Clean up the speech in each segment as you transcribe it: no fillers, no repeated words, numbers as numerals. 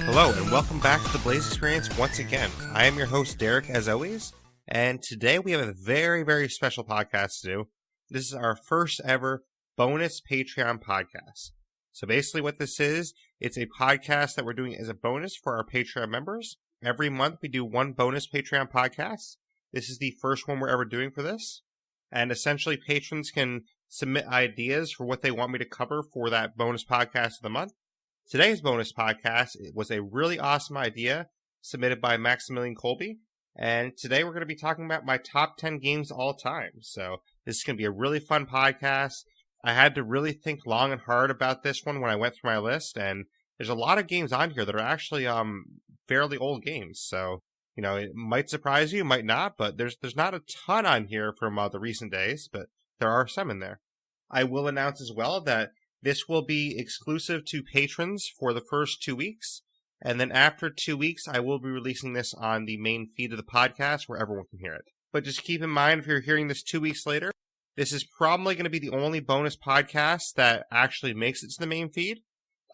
Hello, and welcome back to the Blaise XPerience once again. I am your host, Derreck, as always, and today we have a very, very special podcast to do. This is our first ever bonus Patreon podcast. So basically what this is, it's a podcast that we're doing as a bonus for our Patreon members. Every month we do one bonus Patreon podcast. This is the first one we're ever doing for this. And essentially patrons can submit ideas for what they want me to cover for that bonus podcast of the month. Today's bonus podcast was a really awesome idea submitted by Maximilian Colby. And today we're going to be talking about my top 10 games all time. So this is going to be a really fun podcast. I had to really think long and hard about this one when I went through my list. And there's a lot of games on here that are actually fairly old games. So, you know, it might surprise you, might not. But there's not a ton on here from the recent days. But there are some in there. I will announce as well that this will be exclusive to patrons for the first 2 weeks, and then after 2 weeks, I will be releasing this on the main feed of the podcast where everyone can hear it. But just keep in mind, if you're hearing this 2 weeks later, this is probably going to be the only bonus podcast that actually makes it to the main feed.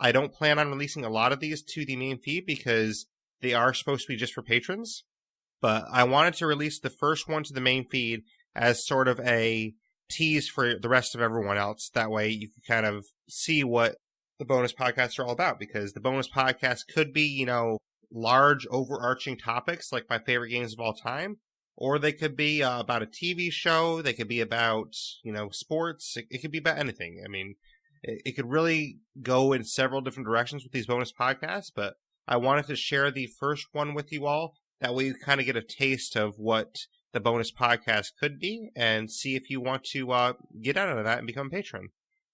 I don't plan on releasing a lot of these to the main feed because they are supposed to be just for patrons, but I wanted to release the first one to the main feed as sort of a tease for the rest of everyone else. That way you can kind of see what the bonus podcasts are all about, because the bonus podcast could be, you know, large overarching topics like my favorite games of all time, or they could be about a TV show. They could be about, you know, sports. It could be about anything. I mean, it could really go in several different directions with these bonus podcasts, but I wanted to share the first one with you all. That way you kind of get a taste of what the bonus podcast could be, and see if you want to get out of that and become a patron.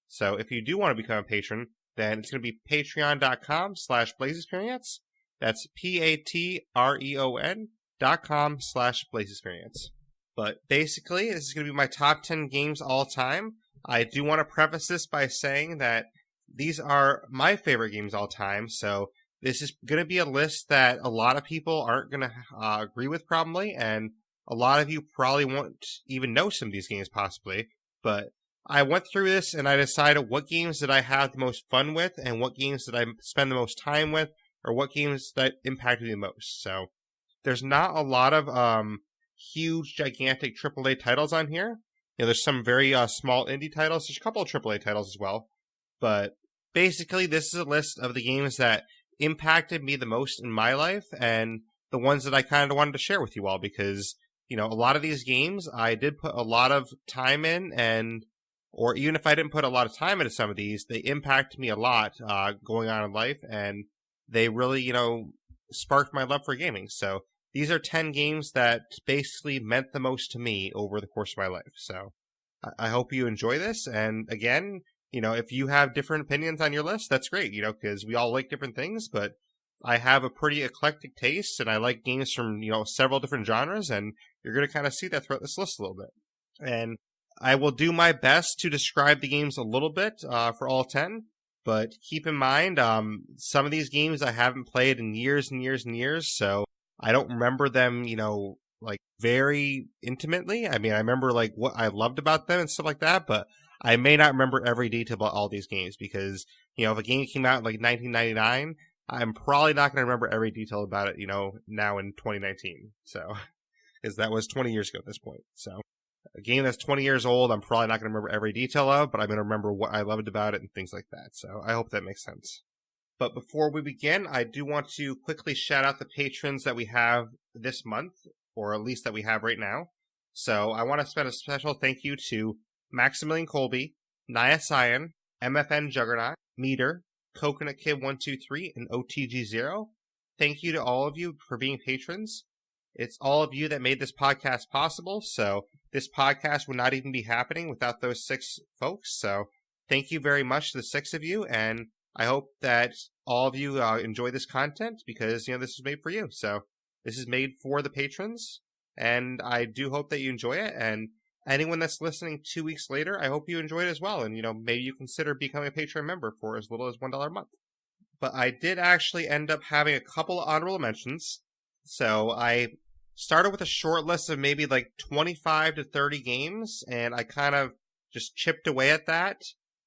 So if you do want to become a patron, then it's going to be patreon.com/BlaiseXperience. That's patreon.com/BlaiseXperience. But basically, this is going to be my top 10 games all time. I do want to preface this by saying that these are my favorite games all time, so this is going to be a list that a lot of people aren't going to agree with probably, and a lot of you probably won't even know some of these games possibly, but I went through this and I decided what games did I have the most fun with and what games did I spend the most time with, or what games that impacted me the most. So there's not a lot of huge, gigantic AAA titles on here. You know, there's some very small indie titles. There's a couple of AAA titles as well. But basically, this is a list of the games that impacted me the most in my life and the ones that I kind of wanted to share with you all, because you know, a lot of these games I did put a lot of time in, or even if I didn't put a lot of time into some of these, they impacted me a lot going on in life, and they really, you know, sparked my love for gaming. So these are 10 games that basically meant the most to me over the course of my life. So I hope you enjoy this. And again, you know, if you have different opinions on your list, that's great, you know, because we all like different things, but I have a pretty eclectic taste, and I like games from, you know, several different genres, and you're going to kind of see that throughout this list a little bit. And I will do my best to describe the games a little bit for all 10, but keep in mind, some of these games I haven't played in years and years and years, so I don't remember them, you know, like very intimately. I mean, I remember like what I loved about them and stuff like that, but I may not remember every detail about all these games, because, you know, if a game came out in like 1999, I'm probably not going to remember every detail about it, you know, now in 2019. So, because that was 20 years ago at this point. So, a game that's 20 years old, I'm probably not going to remember every detail of, but I'm going to remember what I loved about it and things like that. So, I hope that makes sense. But before we begin, I do want to quickly shout out the patrons that we have this month, or at least that we have right now. So, I want to spend a special thank you to Maximilian Colby, Naya Cyan, MFN Juggernaut, Meter, Coconut Kid 123, and OTG0. Thank you to all of you for being patrons. It's all of you that made this podcast possible, so this podcast would not even be happening without those 6 folks. So thank you very much to the 6 of you, and I hope that all of you enjoy this content, because, you know, this is made for you. So this is made for the patrons, and I do hope that you enjoy it. And anyone that's listening 2 weeks later, I hope you enjoy it as well. And, you know, maybe you consider becoming a Patreon member for as little as $1 a month. But I did actually end up having a couple of honorable mentions. So I started with a short list of maybe like 25 to 30 games, and I kind of just chipped away at that.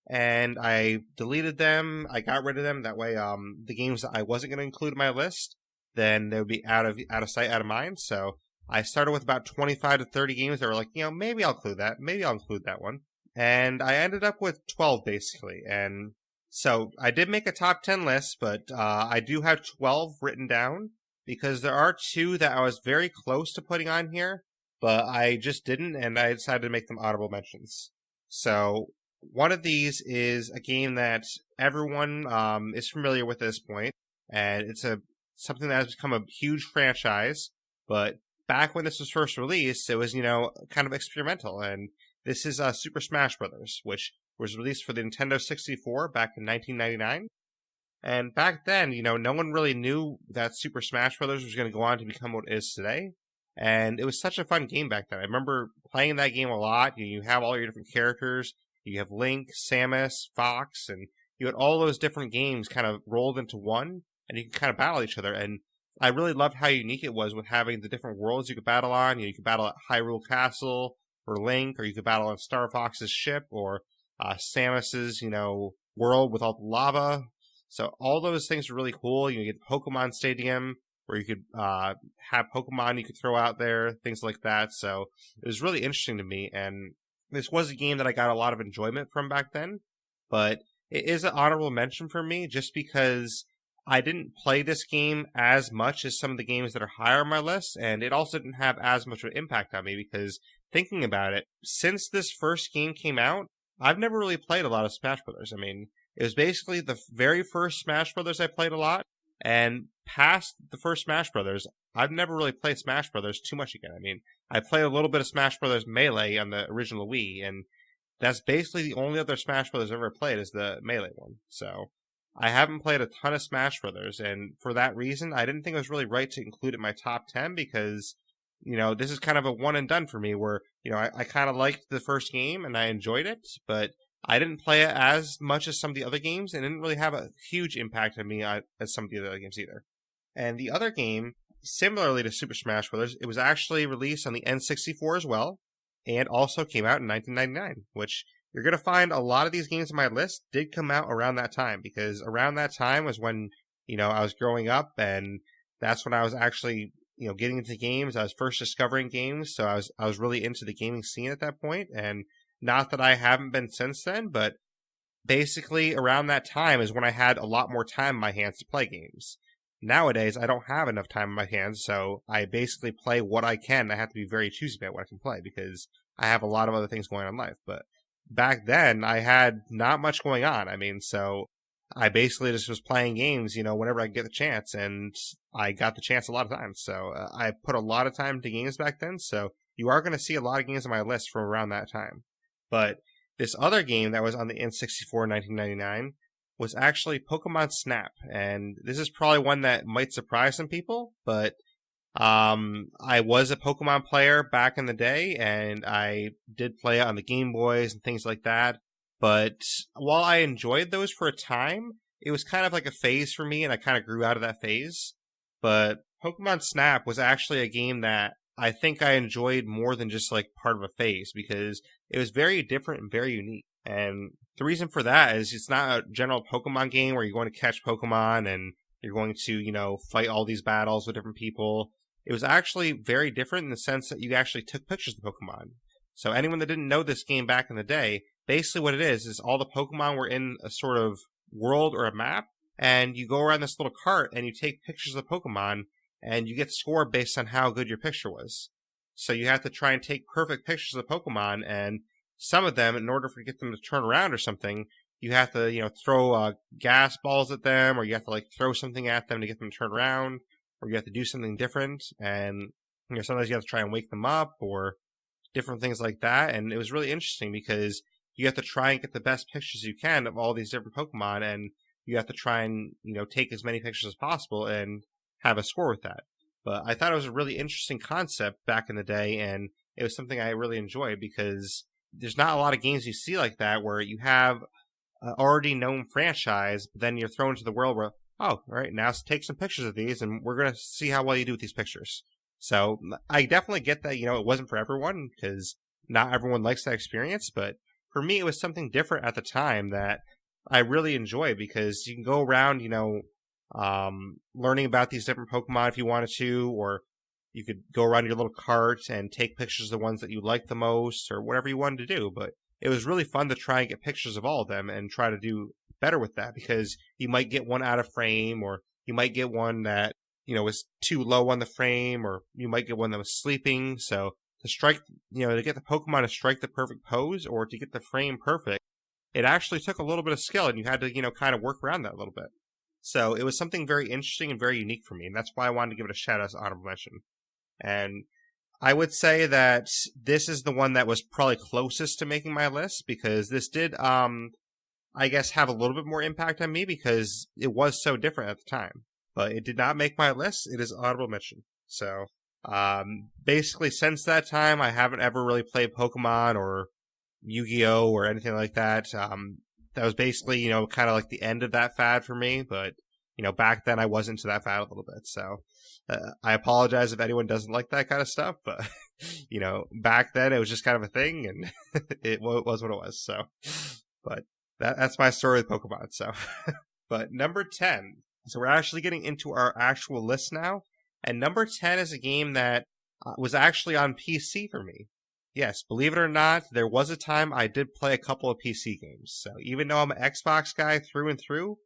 and I deleted them. I got rid of them. That way, the games that I wasn't going to include in my list, then they would be out of sight, out of mind. So I started with about 25 to 30 games that were like, maybe I'll include that. Maybe I'll include that one. And I ended up with 12 basically. And so I did make a top 10 list, but I do have 12 written down because there are two that I was very close to putting on here, but I just didn't, and I decided to make them audible mentions. So one of these is a game that everyone is familiar with at this point, and it's something that has become a huge franchise. But back when this was first released, it was kind of experimental, and this is Super Smash Bros., which was released for the Nintendo 64 back in 1999. And back then, no one really knew that Super Smash Bros. Was going to go on to become what it is today. And it was such a fun game back then. I remember playing that game a lot. You have all your different characters. You have Link, Samus, Fox, and you had all those different games kind of rolled into one, and you can kind of battle each other. And I really loved how unique it was with having the different worlds you could battle on. You could battle at Hyrule Castle for Link, or you could battle on Star Fox's ship, or Samus's, world with all the lava. So all those things are really cool. You get Pokemon Stadium, where you could have Pokemon you could throw out there, things like that. So it was really interesting to me, and this was a game that I got a lot of enjoyment from back then. But it is an honorable mention for me just because I didn't play this game as much as some of the games that are higher on my list, and it also didn't have as much of an impact on me because thinking about it, since this first game came out, I've never really played a lot of Smash Brothers. I mean, it was basically the very first Smash Brothers I played a lot, and past the first Smash Brothers, I've never really played Smash Brothers too much again. I mean, I played a little bit of Smash Brothers Melee on the original Wii, and that's basically the only other Smash Brothers I've ever played is the Melee one. So I haven't played a ton of Smash Brothers, and for that reason, I didn't think it was really right to include it in my top 10 because, this is kind of a one and done for me where, I kind of liked the first game and I enjoyed it, but I didn't play it as much as some of the other games and didn't really have a huge impact on me as some of the other games either. And the other game, similarly to Super Smash Bros., it was actually released on the N64 as well, and also came out in 1999, which you're going to find a lot of these games on my list did come out around that time, because around that time was when, I was growing up, and that's when I was actually, getting into games. I was first discovering games, so I was really into the gaming scene at that point, and not that I haven't been since then, but basically around that time is when I had a lot more time in my hands to play games. Nowadays, I don't have enough time in my hands, so I basically play what I can. I have to be very choosy about what I can play because I have a lot of other things going on in life. But back then, I had not much going on. I mean, so I basically just was playing games, whenever I get the chance, and I got the chance a lot of times. So I put a lot of time into games back then, so you are going to see a lot of games on my list from around that time. But this other game that was on the N64 in 1999 was actually Pokemon Snap. And this is probably one that might surprise some people, but I was a Pokemon player back in the day, and I did play it on the Game Boys and things like that. But while I enjoyed those for a time, it was kind of like a phase for me, and I kind of grew out of that phase. But Pokemon Snap was actually a game that I think I enjoyed more than just like part of a phase because it was very different and very unique. And the reason for that is it's not a general Pokemon game where you're going to catch Pokemon and you're going to, fight all these battles with different people. It was actually very different in the sense that you actually took pictures of Pokemon. So anyone that didn't know this game back in the day, basically what it is all the Pokemon were in a sort of world or a map, and you go around this little cart and you take pictures of Pokemon, and you get scored based on how good your picture was. So you have to try and take perfect pictures of Pokemon, and some of them, in order to get them to turn around or something, you have to, throw gas balls at them, or you have to throw something at them to get them to turn around, or you have to do something different, and sometimes you have to try and wake them up, or different things like that. And it was really interesting because you have to try and get the best pictures you can of all these different Pokemon, and you have to try and take as many pictures as possible and have a score with that. But I thought it was a really interesting concept back in the day, and it was something I really enjoyed because there's not a lot of games you see like that where you have an already known franchise, but then you're thrown into the world where, oh, all right, now take some pictures of these, and we're going to see how well you do with these pictures. So I definitely get that, it wasn't for everyone because not everyone likes that experience, but for me, it was something different at the time that I really enjoyed because you can go around, learning about these different Pokemon if you wanted to, or you could go around your little cart and take pictures of the ones that you like the most, or whatever you wanted to do. But it was really fun to try and get pictures of all of them and try to do better with that because you might get one out of frame, or you might get one that was too low on the frame, or you might get one that was sleeping. So to strike, to get the Pokemon to strike the perfect pose or to get the frame perfect, it actually took a little bit of skill, and you had to, kind of work around that a little bit. So it was something very interesting and very unique for me, and that's why I wanted to give it a shout out as honorable mention. And I would say that this is the one that was probably closest to making my list because this did, I guess, have a little bit more impact on me because it was so different at the time. But it did not make my list. It is honorable mention. So, basically, since that time, I haven't ever really played Pokemon or Yu-Gi-Oh! Or anything like that. That was basically, kind of like the end of that fad for me. But, back then I was into that fad a little bit. So, I apologize if anyone doesn't like that kind of stuff. But, back then it was just kind of a thing and it was what it was. So, but that's my story with Pokemon. So, but number 10. So we're actually getting into our actual list now. And number 10 is a game that was actually on PC for me. Yes, believe it or not, there was a time I did play a couple of PC games. So even though I'm an Xbox guy through and through,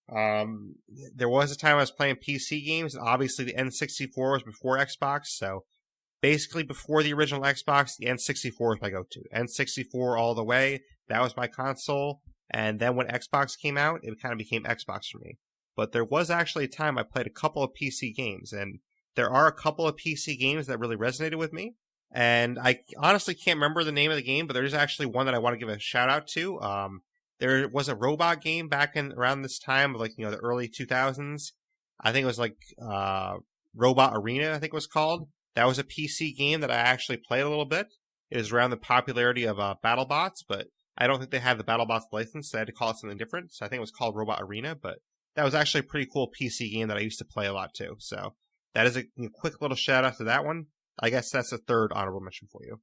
there was a time I was playing PC games. And obviously the N64 was before Xbox. So basically before the original Xbox, the N64 was my go-to. N64 all the way. That was my console. And then when Xbox came out, it kind of became Xbox for me. But there was actually a time I played a couple of PC games, and there are a couple of PC games that really resonated with me. And I honestly can't remember the name of the game, but there's actually one that I want to give a shout out to. There was a robot game back in around this time of the early 2000s. I think it was Robot Arena, I think it was called. That was a PC game that I actually played a little bit. It was around the popularity of BattleBots, but I don't think they had the BattleBots license, so I had to call it something different. So I think it was called Robot Arena, but that was actually a pretty cool PC game that I used to play a lot too. So that is a quick little shout out to that one. I guess that's the third honorable mention for you.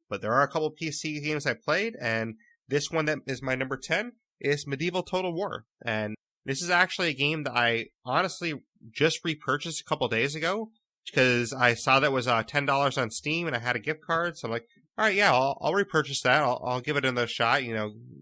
But there are a couple of PC games I played, and this one that is my number 10 is Medieval Total War. And this is actually a game that I honestly just repurchased a couple of days ago because I saw that was $10 on Steam and I had a gift card. So I'm like, all right, yeah, I'll repurchase that. I'll give it another shot,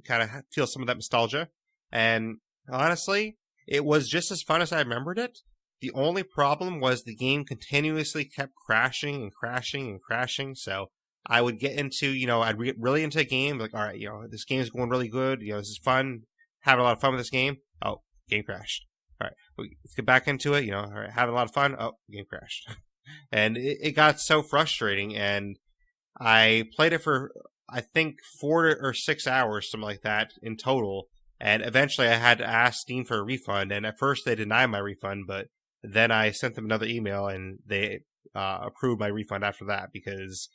kind of feel some of that nostalgia. And honestly, it was just as fun as I remembered it. The only problem was the game continuously kept crashing and crashing and crashing. So I would get into, I'd get really into a game, like, all right, this game is going really good. This is fun. Having a lot of fun with this game. Oh, game crashed. All right, let's get back into it. All right, having a lot of fun. Oh, game crashed. And it got so frustrating. And I played it for, I think, 4 or 6 hours, something like that in total. And eventually I had to ask Steam for a refund. And at first they denied my refund, but then I sent them another email and they approved my refund after that because,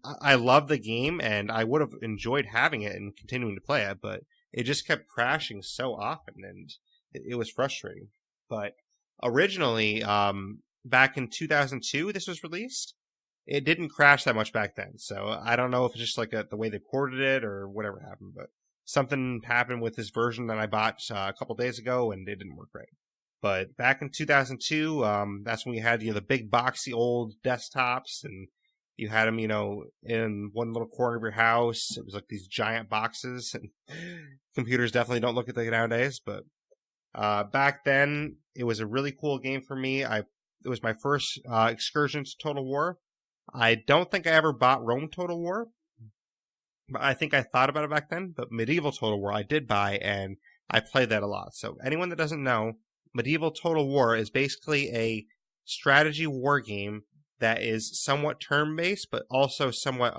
I love the game and I would have enjoyed having it and continuing to play it, but it just kept crashing so often and it was frustrating. But originally, back in 2002, this was released. It didn't crash that much back then. So I don't know if it's just the way they ported it or whatever happened, but something happened with this version that I bought a couple days ago, and it didn't work right. But back in 2002, that's when we had the big boxy old desktops, and you had them, in one little corner of your house. It was like these giant boxes, and computers definitely don't look at that nowadays. But back then, it was a really cool game for me. It was my first excursion to Total War. I don't think I ever bought Rome Total War. I think I thought about it back then, but Medieval Total War I did buy, and I played that a lot. So anyone that doesn't know, Medieval Total War is basically a strategy war game that is somewhat turn-based, but also somewhat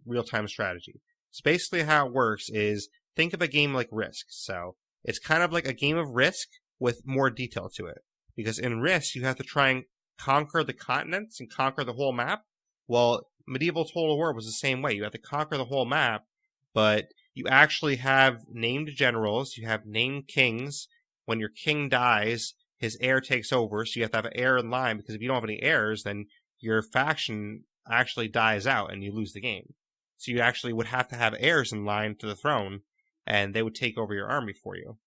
real-time strategy. So basically how it works is, think of a game like Risk. So it's kind of like a game of Risk with more detail to it. Because in Risk, you have to try and conquer the continents and conquer the whole map. Well, Medieval Total War was the same way. You have to conquer the whole map, but you actually have named generals, you have named kings. When your king dies, his heir takes over, so you have to have an heir in line, because if you don't have any heirs, then your faction actually dies out and you lose the game. So you actually would have to have heirs in line to the throne, and they would take over your army for you.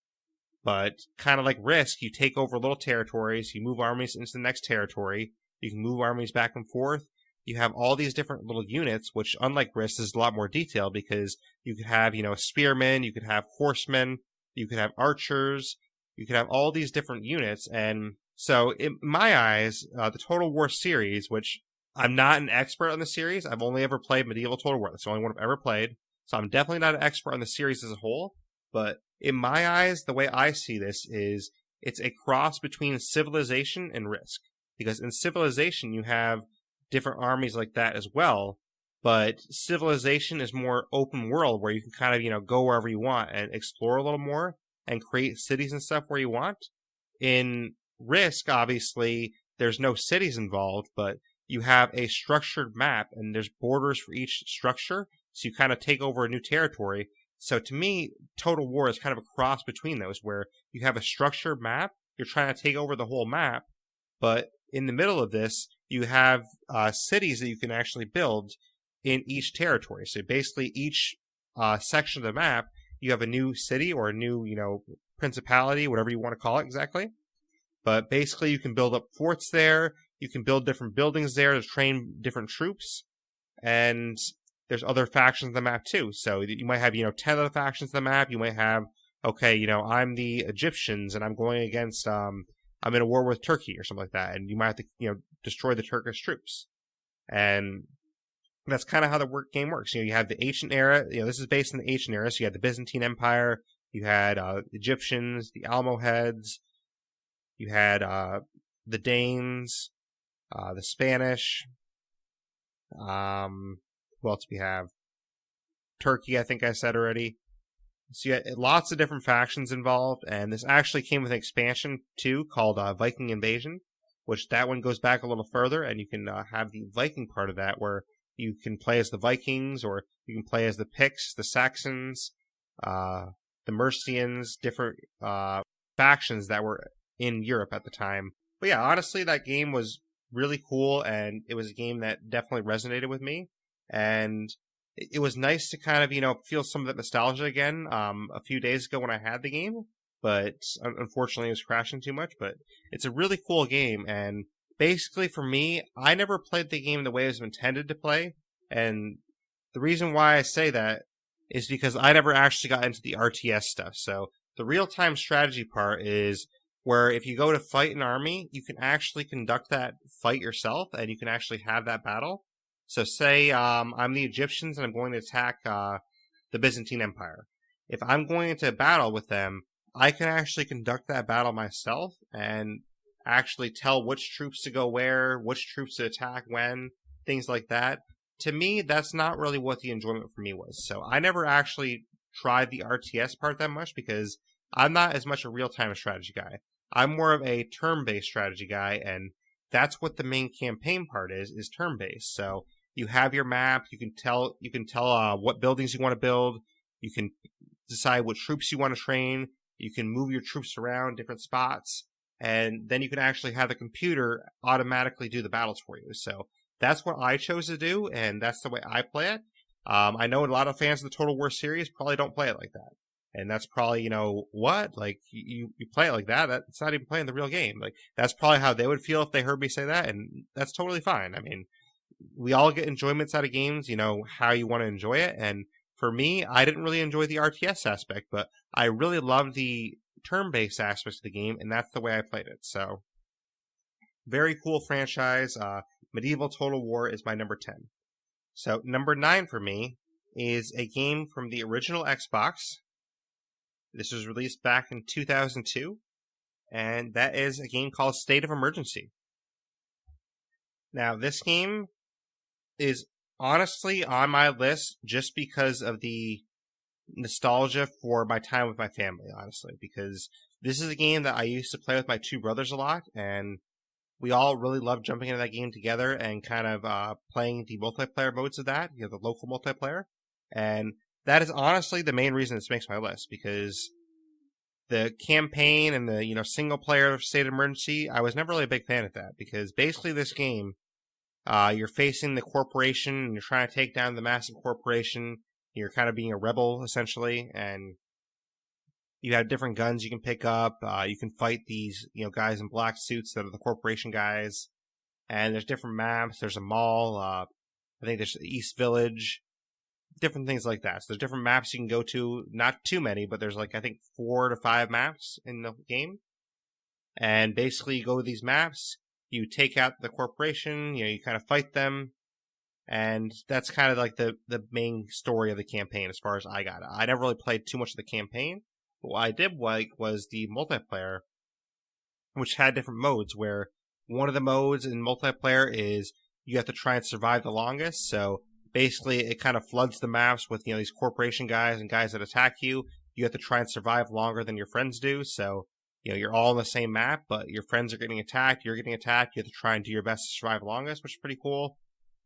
But kind of like Risk, you take over little territories, you move armies into the next territory, you can move armies back and forth. You have all these different little units, which unlike Risk is a lot more detailed because you could have, spearmen, you could have horsemen, you could have archers, you could have all these different units. And so in my eyes, the Total War series, which I'm not an expert on the series, I've only ever played Medieval Total War. That's the only one I've ever played. So I'm definitely not an expert on the series as a whole. But in my eyes, the way I see this is it's a cross between Civilization and Risk. Because in Civilization, you have different armies like that as well. But Civilization is more open world where you can kind of, go wherever you want and explore a little more and create cities and stuff where you want. In Risk, obviously, there's no cities involved, but you have a structured map and there's borders for each structure. So you kind of take over a new territory. So to me, Total War is kind of a cross between those where you have a structured map, you're trying to take over the whole map, but in the middle of this, you have cities that you can actually build in each territory. So basically each section of the map, you have a new city or a new, principality, whatever you want to call it exactly. But basically you can build up forts there, you can build different buildings there to train different troops, and there's other factions of the map too. So you might have, 10 other factions of the map. You might have, okay, I'm the Egyptians and I'm going against, I'm in a war with Turkey or something like that. And you might have to, destroy the Turkish troops. And that's kind of how the game works. You have the ancient era. This is based in the ancient era. So you had the Byzantine Empire. You had Egyptians, the Almohads. You had the Danes, the Spanish. What else do we have? Turkey, I think I said already. So you had lots of different factions involved, and this actually came with an expansion too called Viking Invasion, which that one goes back a little further, and you can have the Viking part of that where you can play as the Vikings, or you can play as the Picts, the Saxons, the Mercians, different factions that were in Europe at the time. But yeah, honestly, that game was really cool, and it was a game that definitely resonated with me. And it was nice to kind of, feel some of that nostalgia again a few days ago when I had the game. But unfortunately, it was crashing too much. But it's a really cool game. And basically, for me, I never played the game the way it was intended to play. And the reason why I say that is because I never actually got into the RTS stuff. So the real-time strategy part is where if you go to fight an army, you can actually conduct that fight yourself, and you can actually have that battle. So say I'm the Egyptians and I'm going to attack the Byzantine Empire. If I'm going into battle with them, I can actually conduct that battle myself and actually tell which troops to go where, which troops to attack when, things like that. To me, that's not really what the enjoyment for me was. So I never actually tried the RTS part that much because I'm not as much a real-time strategy guy. I'm more of a turn-based strategy guy, and that's what the main campaign part is turn-based. So you have your map, you can tell what buildings you want to build, you can decide what troops you want to train, you can move your troops around different spots, and then you can actually have the computer automatically do the battles for you. So that's what I chose to do, and that's the way I play it. I know a lot of fans of the Total War series probably don't play it like that. And that's probably, what? Like, you play it like that? That's not even playing the real game. Like, that's probably how they would feel if they heard me say that, and that's totally fine. I mean, we all get enjoyments out of games, how you want to enjoy it. And for me, I didn't really enjoy the RTS aspect, but I really loved the turn-based aspects of the game, and that's the way I played it. So, very cool franchise. Medieval Total War is my number 10. So, number 9 for me is a game from the original Xbox. This was released back in 2002, and that is a game called State of Emergency. Now, this game is honestly on my list just because of the nostalgia for my time with my family, honestly, because this is a game that I used to play with my two brothers a lot, and we all really loved jumping into that game together and kind of playing the multiplayer modes of that, the local multiplayer, and that is honestly the main reason this makes my list, because the campaign and the single player State of Emergency, I was never really a big fan of that, because basically this game, You're facing the corporation, and you're trying to take down the massive corporation. You're kind of being a rebel, essentially, and you have different guns you can pick up. You can fight these, guys in black suits that are the corporation guys. And there's different maps. There's a mall. I think there's East Village. Different things like that. So there's different maps you can go to. Not too many, but there's I think 4 to 5 maps in the game. And basically you go to these maps. You take out the corporation. You kind of fight them. And that's kind of the main story of the campaign as far as I got it. I never really played too much of the campaign. But what I did like was the multiplayer, which had different modes, where one of the modes in multiplayer is you have to try and survive the longest. So basically it kind of floods the maps with, these corporation guys and guys that attack you. You have to try and survive longer than your friends do. So, you're all on the same map, but your friends are getting attacked. You're getting attacked. You have to try and do your best to survive longest, which is pretty cool.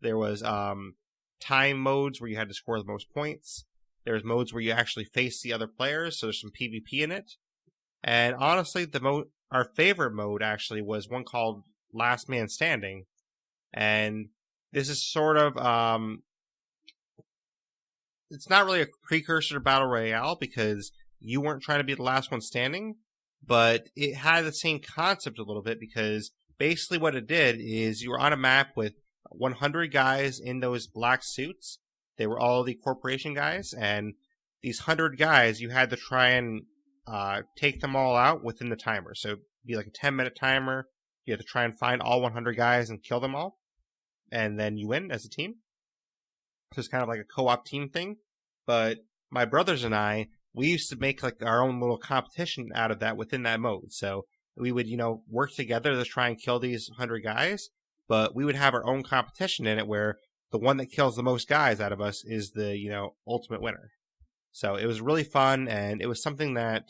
There was time modes where you had to score the most points. There's modes where you actually face the other players, so there's some PvP in it. And honestly, our favorite mode actually was one called Last Man Standing. And this is sort of, it's not really a precursor to Battle Royale because you weren't trying to be the last one standing, but it had the same concept a little bit because basically what it did is you were on a map with 100 guys in those black suits. They were all the corporation guys, and these 100 guys, you had to try and take them all out within the timer. So it'd be like a 10-minute timer. You have to try and find all 100 guys and kill them all, and then you win as a team. So it's kind of like a co-op team thing. But my brothers and I, we used to make our own little competition out of that within that mode. So we would, work together to try and kill these 100 guys, but we would have our own competition in it where the one that kills the most guys out of us is the, ultimate winner. So it was really fun, and it was something that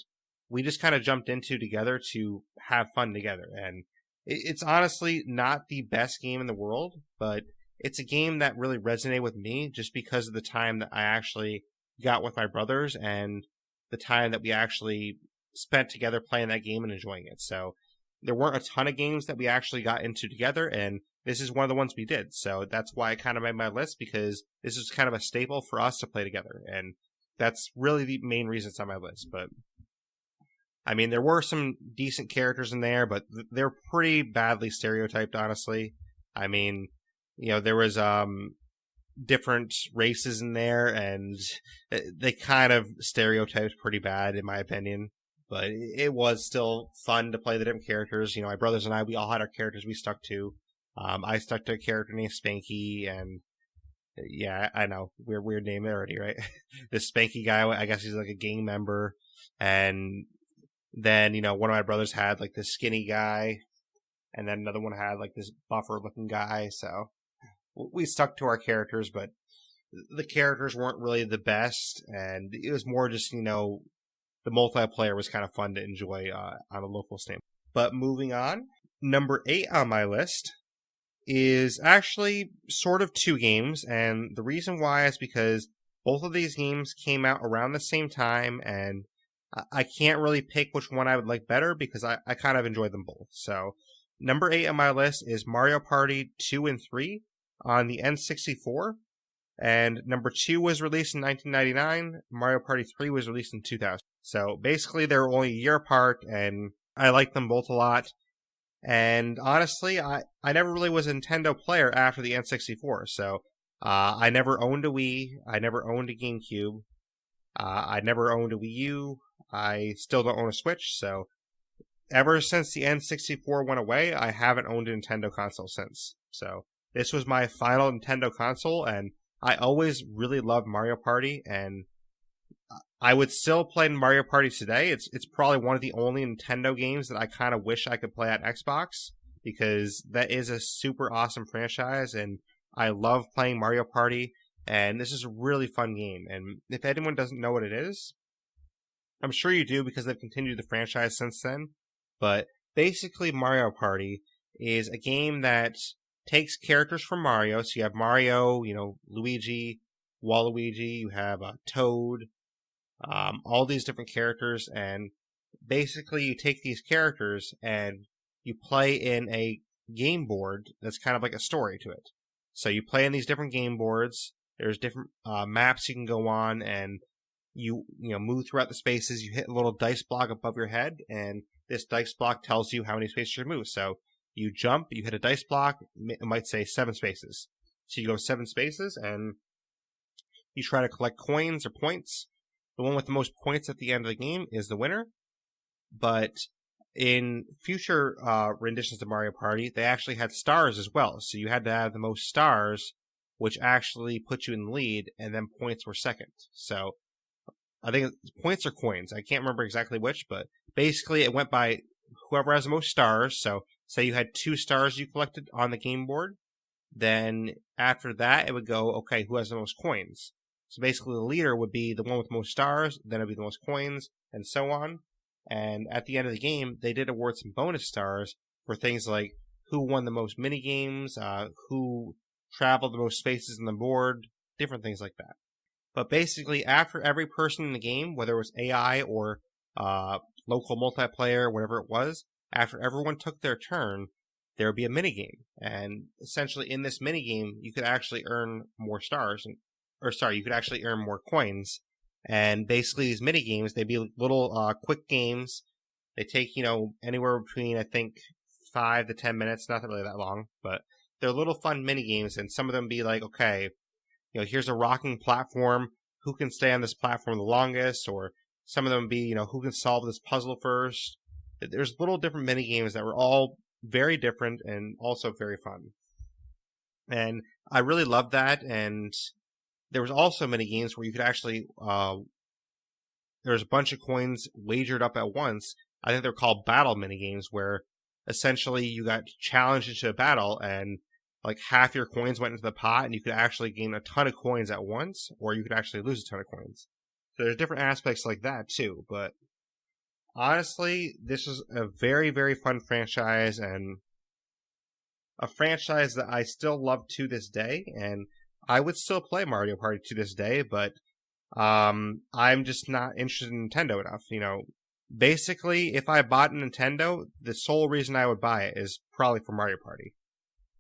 we just kind of jumped into together to have fun together. And it's honestly not the best game in the world, but it's a game that really resonated with me just because of the time that I actually got with my brothers and the time that we actually spent together playing that game and enjoying it. So there weren't a ton of games that we actually got into together, and this is one of the ones we did. So that's why I kind of made my list, because this is kind of a staple for us to play together. And that's really the main reason it's on my list. But I mean, there were some decent characters in there, but they're pretty badly stereotyped, honestly. I mean, there was different races in there, and they kind of stereotyped pretty bad, in my opinion. But it was still fun to play the different characters. My brothers and I, we all had our characters we stuck to. I stuck to a character named Spanky, and yeah, I know, weird name already, right? This Spanky guy, I guess he's like a gang member. And then, one of my brothers had this skinny guy, and then another one had this buffer looking guy. So we stuck to our characters, but the characters weren't really the best, and it was more just, the multiplayer was kind of fun to enjoy on a local standpoint. But moving on, number 8 on my list is actually sort of 2 games, and the reason why is because both of these games came out around the same time, and I can't really pick which one I would like better because I kind of enjoy them both. So number 8 on my list is Mario Party 2 and 3 on the N64, and number 2 was released in 1999. Mario Party 3 was released in 2000. So basically, they're only a year apart, and I like them both a lot. And honestly, I never really was a Nintendo player after the N64. So I never owned a Wii. I never owned a GameCube. I never owned a Wii U. I still don't own a Switch. So ever since the N64 went away, I haven't owned a Nintendo console since. So this was my final Nintendo console, and I always really loved Mario Party, and I would still play Mario Party today. It's probably one of the only Nintendo games that I kind of wish I could play at Xbox, because that is a super awesome franchise, and I love playing Mario Party, and this is a really fun game. And if anyone doesn't know what it is, I'm sure you do because they've continued the franchise since then. But basically, Mario Party is a game that takes characters from Mario. So you have Mario, Luigi, Waluigi, you have Toad, all these different characters, and basically you take these characters and you play in a game board that's kind of like a story to it. So you play in these different game boards. There's different maps you can go on, and you move throughout the spaces. You hit a little dice block above your head, and this dice block tells you how many spaces you move. So you jump, you hit a dice block, it might say 7 spaces. So you go 7 spaces, and you try to collect coins or points. The one with the most points at the end of the game is the winner. But in future renditions of Mario Party, they actually had stars as well. So you had to have the most stars, which actually put you in the lead, and then points were second. So I think points or coins. I can't remember exactly which, but basically it went by whoever has the most stars. So say you had 2 stars you collected on the game board, then after that it would go, okay, who has the most coins? So basically the leader would be the one with the most stars, then it would be the most coins, and so on. And at the end of the game, they did award some bonus stars for things like who won the most mini games, who traveled the most spaces on the board, different things like that. But basically, after every person in the game, whether it was AI or local multiplayer, whatever it was, after everyone took their turn, there would be a minigame. And essentially, in this minigame, you could actually earn more stars. You could actually earn more coins. And basically, these minigames, they'd be little quick games. They take, anywhere between, I think, 5 to 10 minutes, not really that long, but they're little fun minigames. And some of them be like, okay, here's a rocking platform. Who can stay on this platform the longest? Or some of them be, who can solve this puzzle first? There's little different mini games that were all very different and also very fun. And I really loved that. And there was also mini games where you could actually, there was a bunch of coins wagered up at once. I think they're called battle mini games, where essentially you got challenged into a battle and like half your coins went into the pot, and you could actually gain a ton of coins at once, or you could actually lose a ton of coins. So there's different aspects like that too. But honestly, this is a very, very fun franchise, and a franchise that I still love to this day. And I would still play Mario Party to this day, but I'm just not interested in Nintendo enough. Basically, if I bought a Nintendo, the sole reason I would buy it is probably for Mario Party.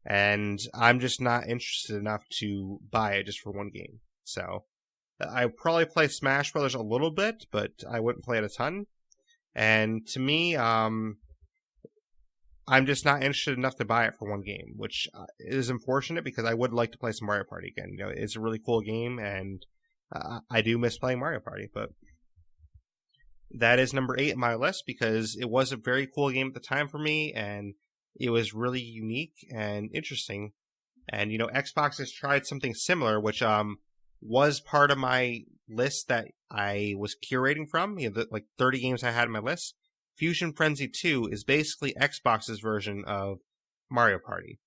And I'm just not interested enough to buy it just for one game. So I probably play Smash Brothers a little bit, but I wouldn't play it a ton. And to me, I'm just not interested enough to buy it for one game, which is unfortunate because I would like to play some Mario Party again. It's a really cool game, and I do miss playing Mario Party. But that is number 8 on my list because it was a very cool game at the time for me, and it was really unique and interesting. And, Xbox has tried something similar, which was part of my list that I was curating from, like 30 games I had on my list. Fusion Frenzy 2 is basically Xbox's version of Mario Party.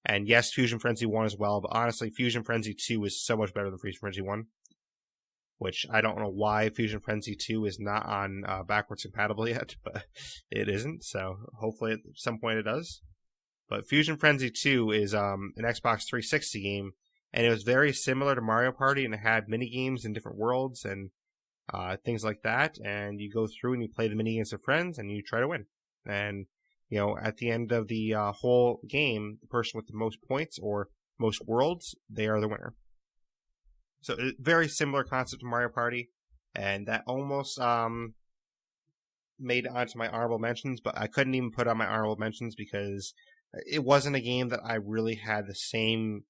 And yes, Fusion Frenzy 1 as well, but honestly, Fusion Frenzy 2 is so much better than Fusion Frenzy 1. Which I don't know why Fusion Frenzy 2 is not on backwards compatible yet, but it isn't, so hopefully at some point it does. But Fusion Frenzy 2 is an Xbox 360 game, and it was very similar to Mario Party, and it had mini-games in different worlds and things like that, and you go through and you play the mini-games with friends, and you try to win. And, at the end of the whole game, the person with the most points or most worlds, they are the winner. So very similar concept to Mario Party, and that almost made it onto my honorable mentions, but I couldn't even put on my honorable mentions because it wasn't a game that I really had the same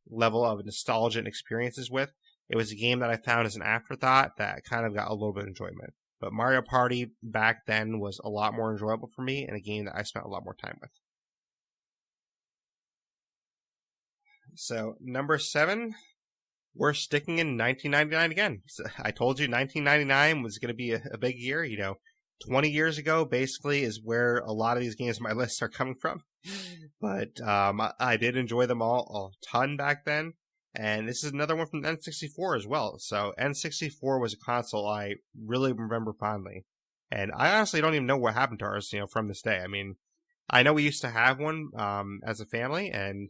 level of nostalgia and experiences with. It was a game that I found as an afterthought that kind of got a little bit of enjoyment. But Mario Party back then was a lot more enjoyable for me and a game that I spent a lot more time with. So, number 7, we're sticking in 1999 again. So I told you 1999 was going to be a big year. 20 years ago basically is where a lot of these games on my list are coming from. But I did enjoy them all a ton back then. And this is another one from N64 as well. So N64 was a console I really remember fondly. And I honestly don't even know what happened to ours, from this day. I mean, I know we used to have one as a family, and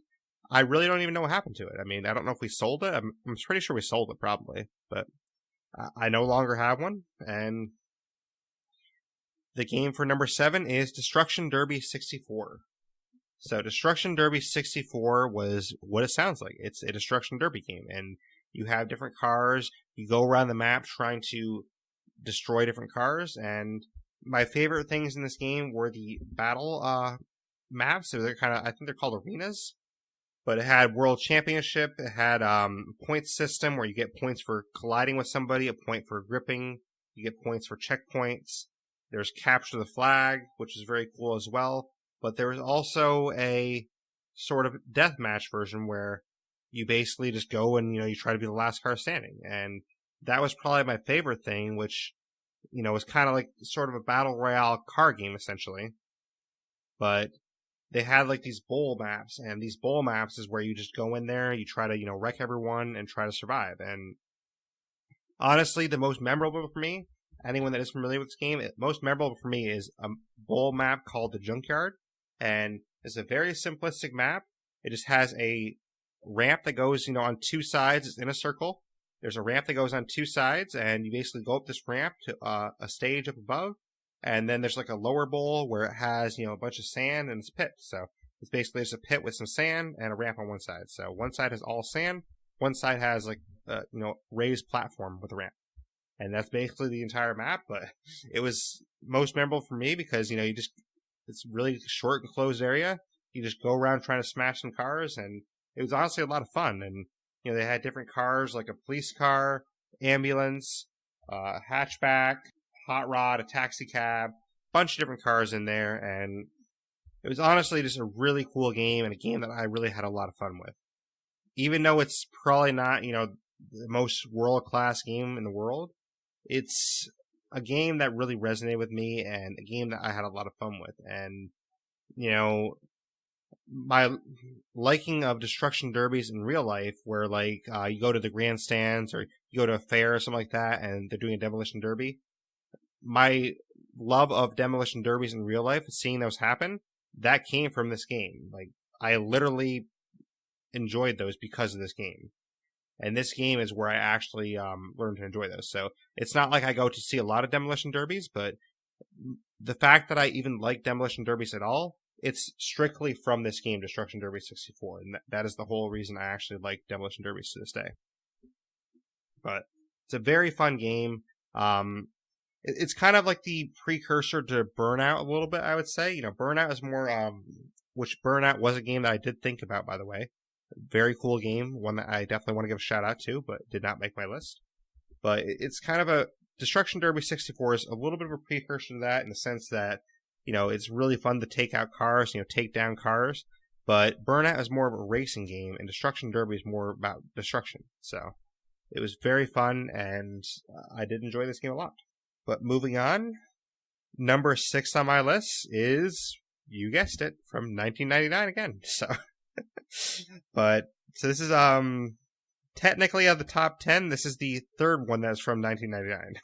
I really don't even know what happened to it. I mean, I don't know if we sold it. I'm pretty sure we sold it probably, but I no longer have one. And the game for number 7 is Destruction Derby 64. So Destruction Derby 64 was what it sounds like. It's a Destruction Derby game, and you have different cars. You go around the map trying to destroy different cars, and my favorite things in this game were the battle maps. So they're kind of, I think they're called arenas, but it had World Championship. It had point system where you get points for colliding with somebody, a point for gripping. You get points for checkpoints. There's Capture the Flag, which is very cool as well. But there was also a sort of deathmatch version where you basically just go and, you try to be the last car standing. And that was probably my favorite thing, which, was kind of like sort of a battle royale car game, essentially. But they had like these bowl maps, and these bowl maps is where you just go in there, you try to, wreck everyone and try to survive. And honestly, the most memorable for me, anyone that is familiar with this game, most memorable for me is a bowl map called the Junkyard. And it's a very simplistic map. It just has a ramp that goes, on two sides. It's in a circle. There's a ramp that goes on two sides, and you basically go up this ramp to a stage up above. And then there's like a lower bowl where it has, a bunch of sand and it's a pit. So it's basically just a pit with some sand and a ramp on one side. So one side has all sand. One side has like, raised platform with a ramp. And that's basically the entire map. But it was most memorable for me because, it's really short and closed area. You just go around trying to smash some cars, and it was honestly a lot of fun. And, they had different cars like a police car, ambulance, hatchback, hot rod, a taxi cab, bunch of different cars in there. And it was honestly just a really cool game, and a game that I really had a lot of fun with. Even though it's probably not, the most world-class game in the world, it's a game that really resonated with me, and a game that I had a lot of fun with. And, my liking of destruction derbies in real life, where like you go to the grandstands or you go to a fair or something like that, and they're doing a demolition derby. My love of demolition derbies in real life, seeing those happen, that came from this game. Like, I literally enjoyed those because of this game. And this game is where I actually learned to enjoy those. So it's not like I go to see a lot of demolition derbies, but the fact that I even like demolition derbies at all, it's strictly from this game, Destruction Derby 64. And that is the whole reason I actually like demolition derbies to this day. But it's a very fun game. It's kind of like the precursor to Burnout a little bit, I would say. Burnout is more, which Burnout was a game that I did think about, by the way. Very cool game, one that I definitely want to give a shout out to, but did not make my list. But it's kind of Destruction Derby 64 is a little bit of a precursor to that in the sense that, it's really fun to take out cars, take down cars. But Burnout is more of a racing game, and Destruction Derby is more about destruction. So it was very fun, and I did enjoy this game a lot. But moving on, number 6 on my list is, you guessed it, from 1999 again. So this is technically of the top 10, this is the third one that's from 1999.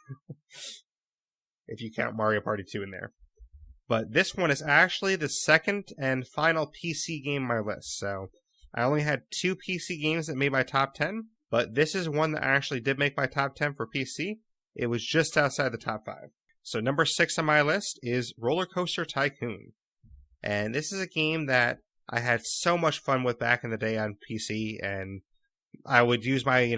If you count Mario Party 2 in there. But this one is actually the second and final PC game on my list. So I only had 2 PC games that made my top 10, but this is one that actually did make my top 10 for PC. It was just outside the top 5. So number 6 on my list is Roller Coaster Tycoon. And this is a game that I had so much fun with back in the day on PC, and I would use my,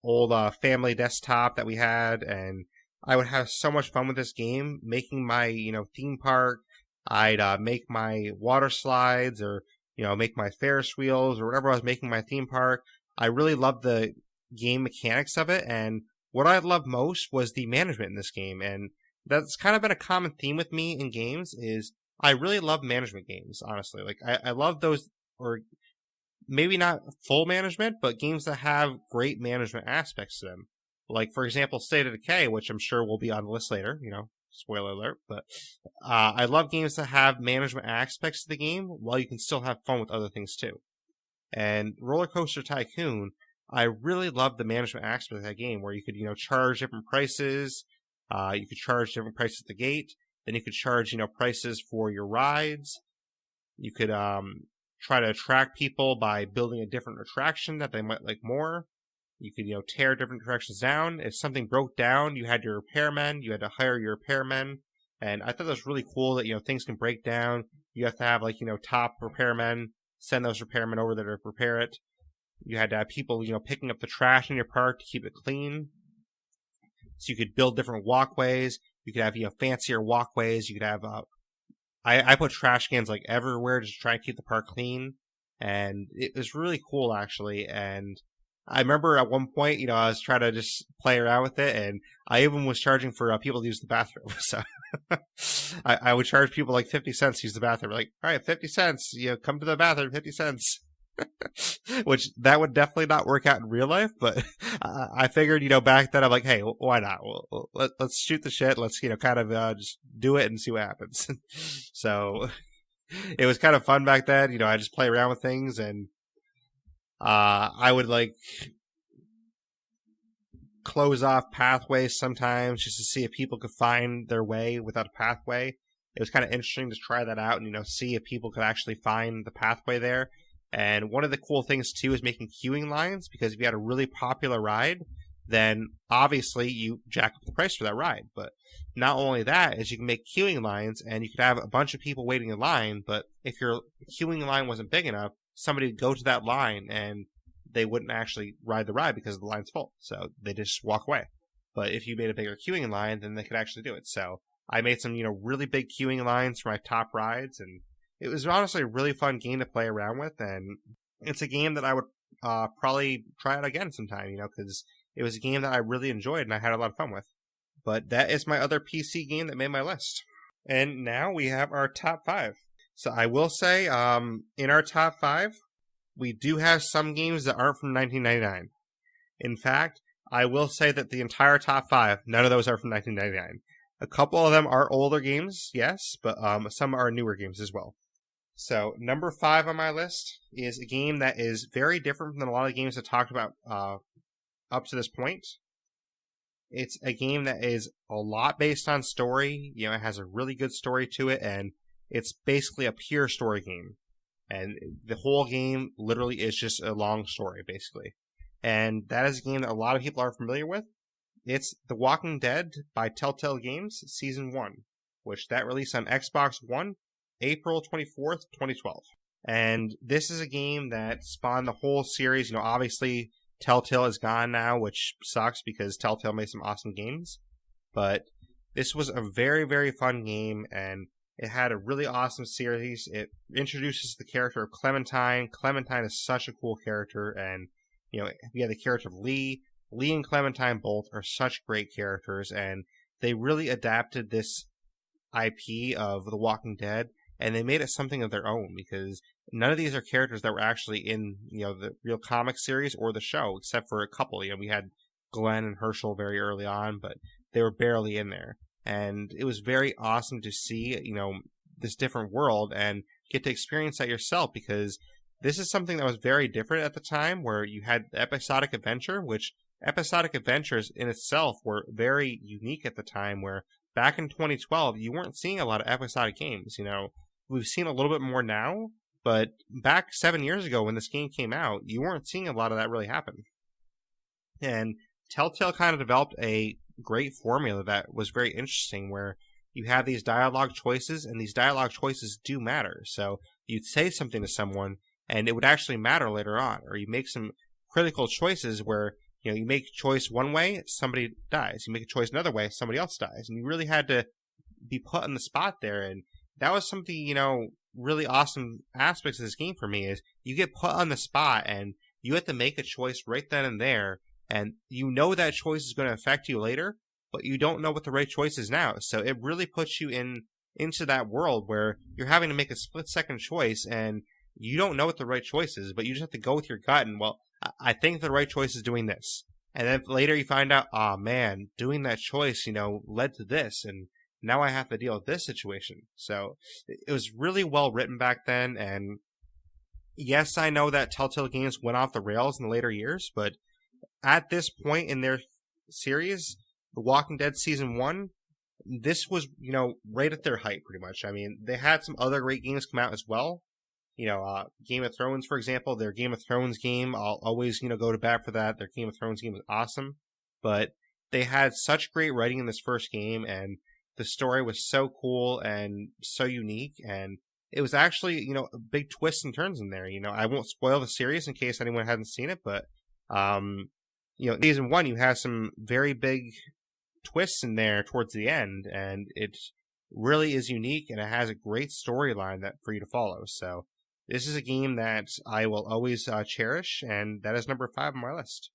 old family desktop that we had, and I would have so much fun with this game, making my, theme park. I'd make my water slides, or, make my Ferris wheels, or whatever I was making my theme park. I really loved the game mechanics of it, and what I loved most was the management in this game. And that's kind of been a common theme with me in games, is I really love management games, honestly. Like, I love those, or maybe not full management, but games that have great management aspects to them. Like, for example, State of Decay, which I'm sure will be on the list later, spoiler alert. But I love games that have management aspects to the game while you can still have fun with other things too. And Roller Coaster Tycoon, I really love the management aspect of that game, where you could, charge different prices. You could charge different prices at the gate. Then you could charge, prices for your rides. You could try to attract people by building a different attraction that they might like more. You could, tear different attractions down. If something broke down, you had your repairmen. You had to hire your repairmen. And I thought that was really cool that, things can break down. You have to have, like, top repairmen send those repairmen over there to repair it. You had to have people, picking up the trash in your park to keep it clean. So you could build different walkways. You could have, fancier walkways. You could have, I put trash cans, like, everywhere just to try and keep the park clean. And it was really cool, actually. And I remember at one point, I was trying to just play around with it, and I even was charging for people to use the bathroom. So I would charge people like 50 cents to use the bathroom. Like, all right, 50 cents, come to the bathroom, 50 cents. Which that would definitely not work out in real life, but I figured, back then I'm like, hey, why not? Let's shoot the shit. Let's, kind of just do it and see what happens. So it was kind of fun back then. I just play around with things, and I would like close off pathways sometimes just to see if people could find their way without a pathway. It was kind of interesting to try that out and, see if people could actually find the pathway there. And one of the cool things, too, is making queuing lines, because if you had a really popular ride, then obviously you jack up the price for that ride. But not only that, is you can make queuing lines, and you could have a bunch of people waiting in line, but if your queuing line wasn't big enough, somebody would go to that line, and they wouldn't actually ride the ride because the line's full. So they just walk away. But if you made a bigger queuing line, then they could actually do it. So I made some, really big queuing lines for my top rides, and it was honestly a really fun game to play around with, and it's a game that I would probably try out again sometime, because it was a game that I really enjoyed and I had a lot of fun with. But that is my other PC game that made my list. And now we have our top 5. So I will say, in our top 5, we do have some games that aren't from 1999. In fact, I will say that the entire top 5, none of those are from 1999. A couple of them are older games, yes, but some are newer games as well. So, number 5 on my list is a game that is very different than a lot of games I've talked about up to this point. It's a game that is a lot based on story. It has a really good story to it, and it's basically a pure story game. And the whole game literally is just a long story, basically. And that is a game that a lot of people are familiar with. It's The Walking Dead by Telltale Games, Season 1, which that released on Xbox One, April 24th, 2012. And this is a game that spawned the whole series. Obviously, Telltale is gone now, which sucks because Telltale made some awesome games. But this was a very, very fun game, and it had a really awesome series. It introduces the character of Clementine. Clementine is such a cool character, and, we have the character of Lee. Lee and Clementine both are such great characters, and they really adapted this IP of The Walking Dead, and they made it something of their own, because none of these are characters that were actually in, the real comic series or the show, except for a couple. We had Glenn and Herschel very early on, but they were barely in there. And it was very awesome to see, this different world and get to experience that yourself, because this is something that was very different at the time, where you had episodic adventure, which episodic adventures in itself were very unique at the time, where back in 2012, you weren't seeing a lot of episodic games. We've seen a little bit more now, but back 7 years ago when this game came out, you weren't seeing a lot of that really happen. And Telltale kind of developed a great formula that was very interesting, where you have these dialogue choices, and these dialogue choices do matter. So you'd say something to someone, and it would actually matter later on. Or you make some critical choices where, you make a choice one way, somebody dies. You make a choice another way, somebody else dies. And you really had to be put on the spot there. And that was something, really awesome aspects of this game for me, is you get put on the spot and you have to make a choice right then and there. And that choice is going to affect you later, but you don't know what the right choice is now. So it really puts you into that world where you're having to make a split-second choice, and you don't know what the right choice is, but you just have to go with your gut and, well, I think the right choice is doing this. And then later you find out, oh man, doing that choice, led to this, and now I have to deal with this situation. So it was really well written back then, and yes, I know that Telltale Games went off the rails in the later years, but at this point in their series, The Walking Dead Season 1, this was, right at their height, pretty much. I mean, they had some other great games come out as well. Game of Thrones, for example, their Game of Thrones game, I'll always, go to bat for that. Their Game of Thrones game was awesome. But they had such great writing in this first game, and the story was so cool and so unique, and it was actually, a big twists and turns in there. I won't spoil the series in case anyone hasn't seen it, but season one, you have some very big twists in there towards the end, and it really is unique, and it has a great storyline that for you to follow. So this is a game that I will always cherish, and that is number 5 on my list.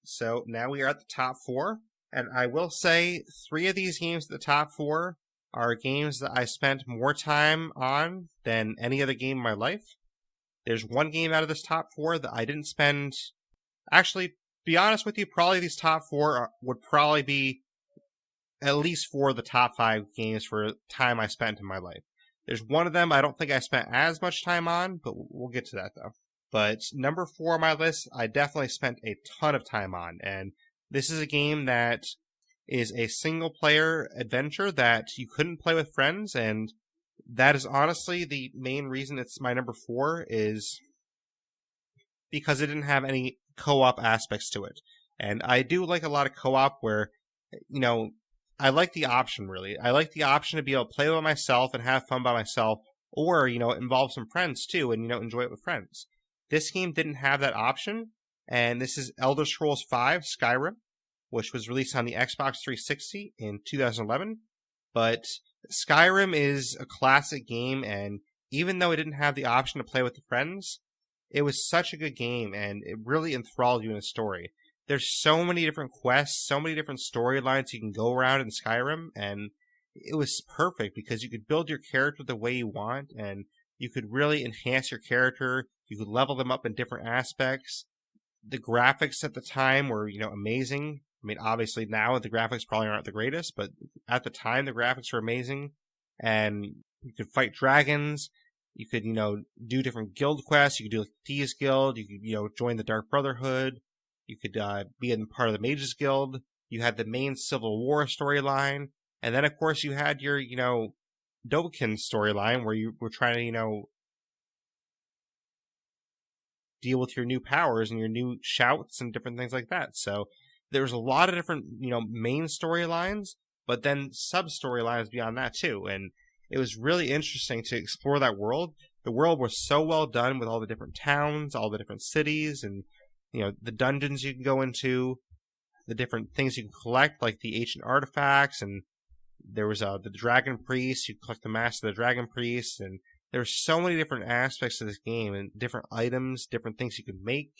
So now we are at the top 4, and I will say 3 of these games at the top 4 are games that I spent more time on than any other game in my life. There's one game out of this top 4 that I didn't spend. Actually, to be honest with you, probably these top 4 would probably be at least 4 of the top 5 games for time I spent in my life. There's one of them I don't think I spent as much time on, but we'll get to that though. But number 4 on my list, I definitely spent a ton of time on, and this is a game that is a single-player adventure that you couldn't play with friends, and that is honestly the main reason it's my number 4, is because it didn't have any co-op aspects to it. And I do like a lot of co-op where, I like the option, really. I like the option to be able to play by myself and have fun by myself, or, involve some friends too and, enjoy it with friends. This game didn't have that option, and this is Elder Scrolls V Skyrim, which was released on the Xbox 360 in 2011. But Skyrim is a classic game, and even though it didn't have the option to play with the friends, it was such a good game, and it really enthralled you in the story. There's so many different quests, so many different storylines you can go around in Skyrim, and it was perfect because you could build your character the way you want, and you could really enhance your character. You could level them up in different aspects. The graphics at the time were, amazing. I mean, obviously now the graphics probably aren't the greatest, but at the time the graphics were amazing, and you could fight dragons. You could, do different guild quests. You could do like the Thieves Guild. You could, join the Dark Brotherhood. You could be in part of the Mages Guild. You had the main Civil War storyline. And then, of course, you had your, Dovahkiin storyline where you were trying to, deal with your new powers and your new shouts and different things like that. So there was a lot of different, main storylines, but then sub-storylines beyond that too. And it was really interesting to explore that world. The world was so well done with all the different towns, all the different cities, and the dungeons you can go into, the different things you can collect, like the ancient artifacts, and there was the Dragon Priest. You collect the Mask of the Dragon Priest, and there's so many different aspects of this game, and different items, different things you can make.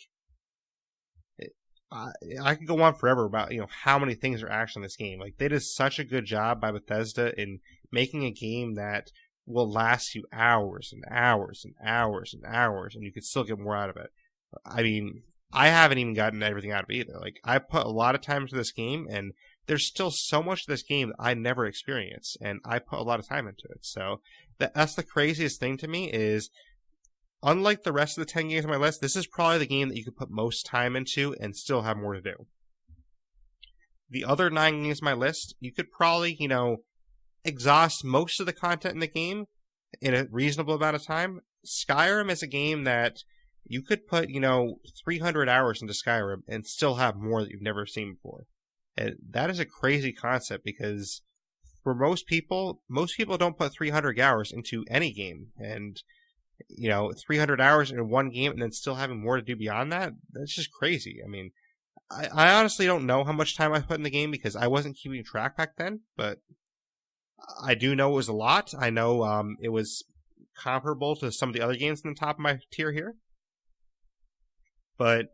I could go on forever about how many things are actually in this game. Like, they did such a good job by Bethesda in making a game that will last you hours and hours and hours and hours, and you could still get more out of it. I mean, I haven't even gotten everything out of it either. Like, I put a lot of time into this game, and there's still so much of this game that I never experienced, and I put a lot of time into it. So that's the craziest thing to me is, unlike the rest of the 10 games on my list, this is probably the game that you could put most time into and still have more to do. The other 9 games on my list, you could probably, exhaust most of the content in the game in a reasonable amount of time. Skyrim is a game that you could put, 300 hours into Skyrim and still have more that you've never seen before. And that is a crazy concept because for most people don't put 300 hours into any game. And 300 hours in one game and then still having more to do beyond that, that's just crazy. I mean, I honestly don't know how much time I put in the game because I wasn't keeping track back then, but I do know it was a lot. I know it was comparable to some of the other games in the top of my tier here. But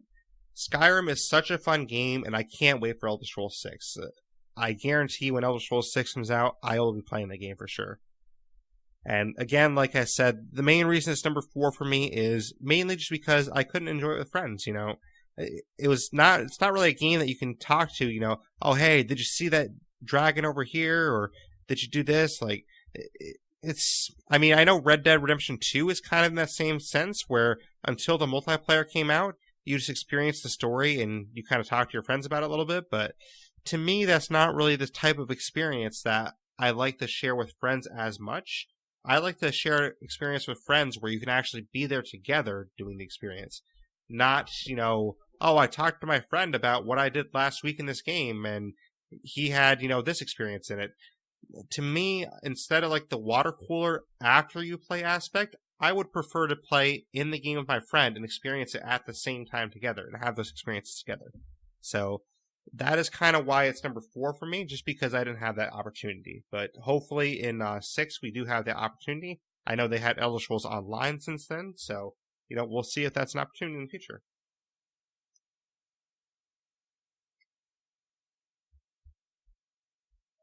Skyrim is such a fun game, and I can't wait for Elder Scrolls 6. I guarantee when Elder Scrolls 6 comes out, I will be playing the game for sure. And again, like I said, the main reason it's number 4 for me is mainly just because I couldn't enjoy it with friends, it's not really a game that you can talk to, oh, hey, did you see that dragon over here? Or did you do this? Like, I know Red Dead Redemption 2 is kind of in that same sense where until the multiplayer came out, you just experienced the story and you kind of talk to your friends about it a little bit. But to me, that's not really the type of experience that I like to share with friends as much. I like to share experience with friends where you can actually be there together doing the experience. Not, oh, I talked to my friend about what I did last week in this game and he had, this experience in it. to me, instead of like the water cooler after you play aspect, I would prefer to play in the game with my friend and experience it at the same time together and have those experiences together. So that is kind of why it's number 4 for me, just because I didn't have that opportunity. But hopefully in 6, we do have that opportunity. I know they had Elder Scrolls Online since then, so we'll see if that's an opportunity in the future.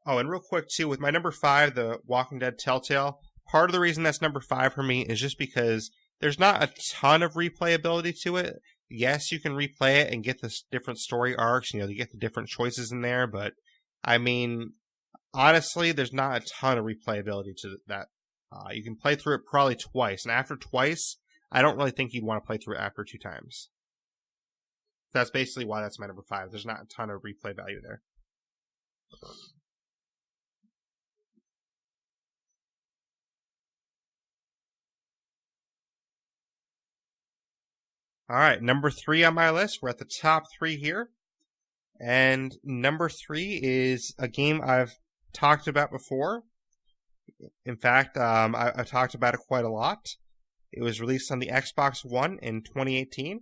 Oh, and real quick too, with my number 5, the Walking Dead Telltale, part of the reason that's number 5 for me is just because there's not a ton of replayability to it. Yes, you can replay it and get the different story arcs, you get the different choices in there, but I mean, honestly, there's not a ton of replayability to that. You can play through it probably twice, and after twice, I don't really think you'd want to play through it after 2 times. That's basically why that's my number 5. There's not a ton of replay value there. All right, number 3 on my list. We're at the top 3 here. And number 3 is a game I've talked about before. In fact, I've talked about it quite a lot. It was released on the Xbox One in 2018.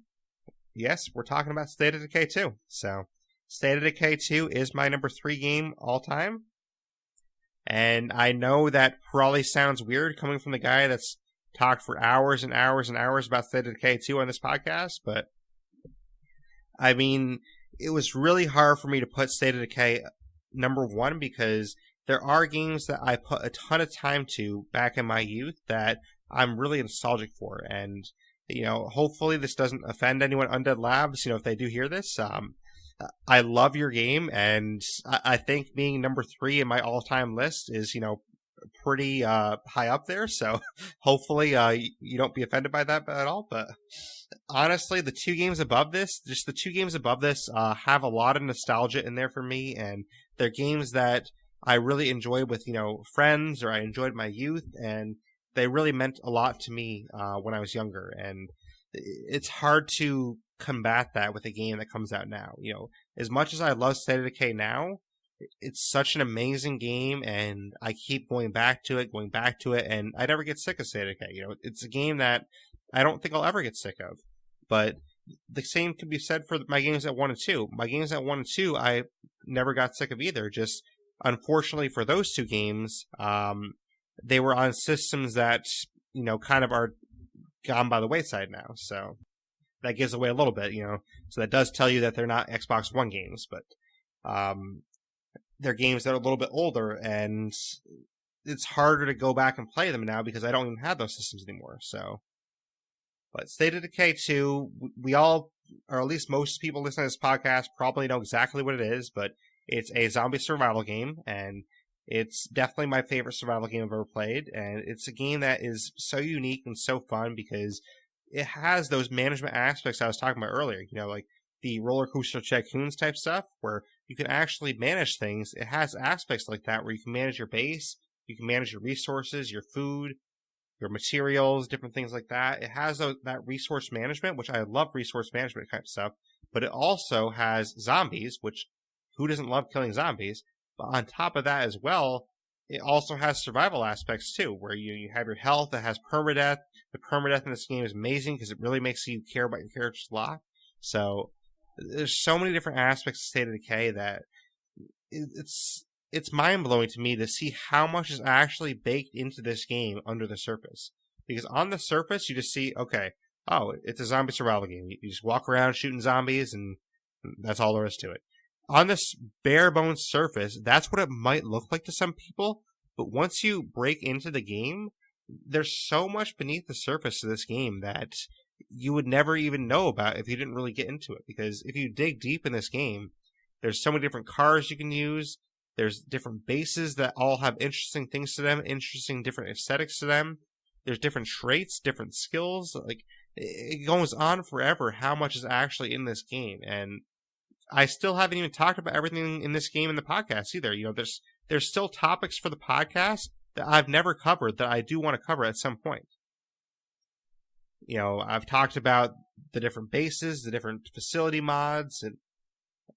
Yes, we're talking about State of Decay 2. So, State of Decay 2 is my number 3 game all time. And I know that probably sounds weird coming from the guy that's talked for hours and hours and hours about State of Decay 2 on this podcast, but I mean, it was really hard for me to put State of Decay number 1 because there are games that I put a ton of time to back in my youth that I'm really nostalgic for. And, hopefully this doesn't offend anyone Undead Labs, if they do hear this. I love your game, and I think being number 3 in my all-time list is, pretty high up there, so hopefully you don't be offended by that at all. But honestly, the 2 games above this, have a lot of nostalgia in there for me, and they're games that I really enjoyed with friends, or I enjoyed my youth, and they really meant a lot to me when I was younger. And it's hard to combat that with a game that comes out now. As much as I love State of Decay now, it's such an amazing game, and I keep going back to it, and I never get sick of State of Decay. It's a game that I don't think I'll ever get sick of. But the same can be said for my games at 1 and 2. My games at 1 and 2, I never got sick of either. Just unfortunately for those 2 games, they were on systems that kind of are gone by the wayside now. So that gives away a little bit, So that does tell you that they're not Xbox One games, but they're games that are a little bit older, and it's harder to go back and play them now because I don't even have those systems anymore. So, but State of Decay 2, we all, or at least most people listening to this podcast, probably know exactly what it is, but it's a zombie survival game, and it's definitely my favorite survival game I've ever played, and it's a game that is so unique and so fun because it has those management aspects I was talking about earlier, like the roller coaster tycoons type stuff where you can actually manage things. It has aspects like that where you can manage your base, you can manage your resources, your food, your materials, different things like that. It has that resource management, which I love resource management type stuff, but it also has zombies, which who doesn't love killing zombies? But on top of that as well, it also has survival aspects too, where you have your health that has permadeath. The permadeath in this game is amazing because it really makes you care about your character's lot. So there's so many different aspects of State of Decay that it's mind blowing to me to see how much is actually baked into this game under the surface. Because on the surface, you just see, okay, oh, it's a zombie survival game. You just walk around shooting zombies, and that's all there is to it. On this bare bones surface, that's what it might look like to some people. But once you break into the game, there's so much beneath the surface of this game that you would never even know about if you didn't really get into it. Because if you dig deep in this game, there's so many different cars you can use. There's different bases that all have interesting things to them, interesting different aesthetics to them. There's different traits, different skills. Like, it goes on forever how much is actually in this game. And I still haven't even talked about everything in this game in the podcast either. There's still topics for the podcast that I've never covered that I do want to cover at some point. I've talked about the different bases, the different facility mods, and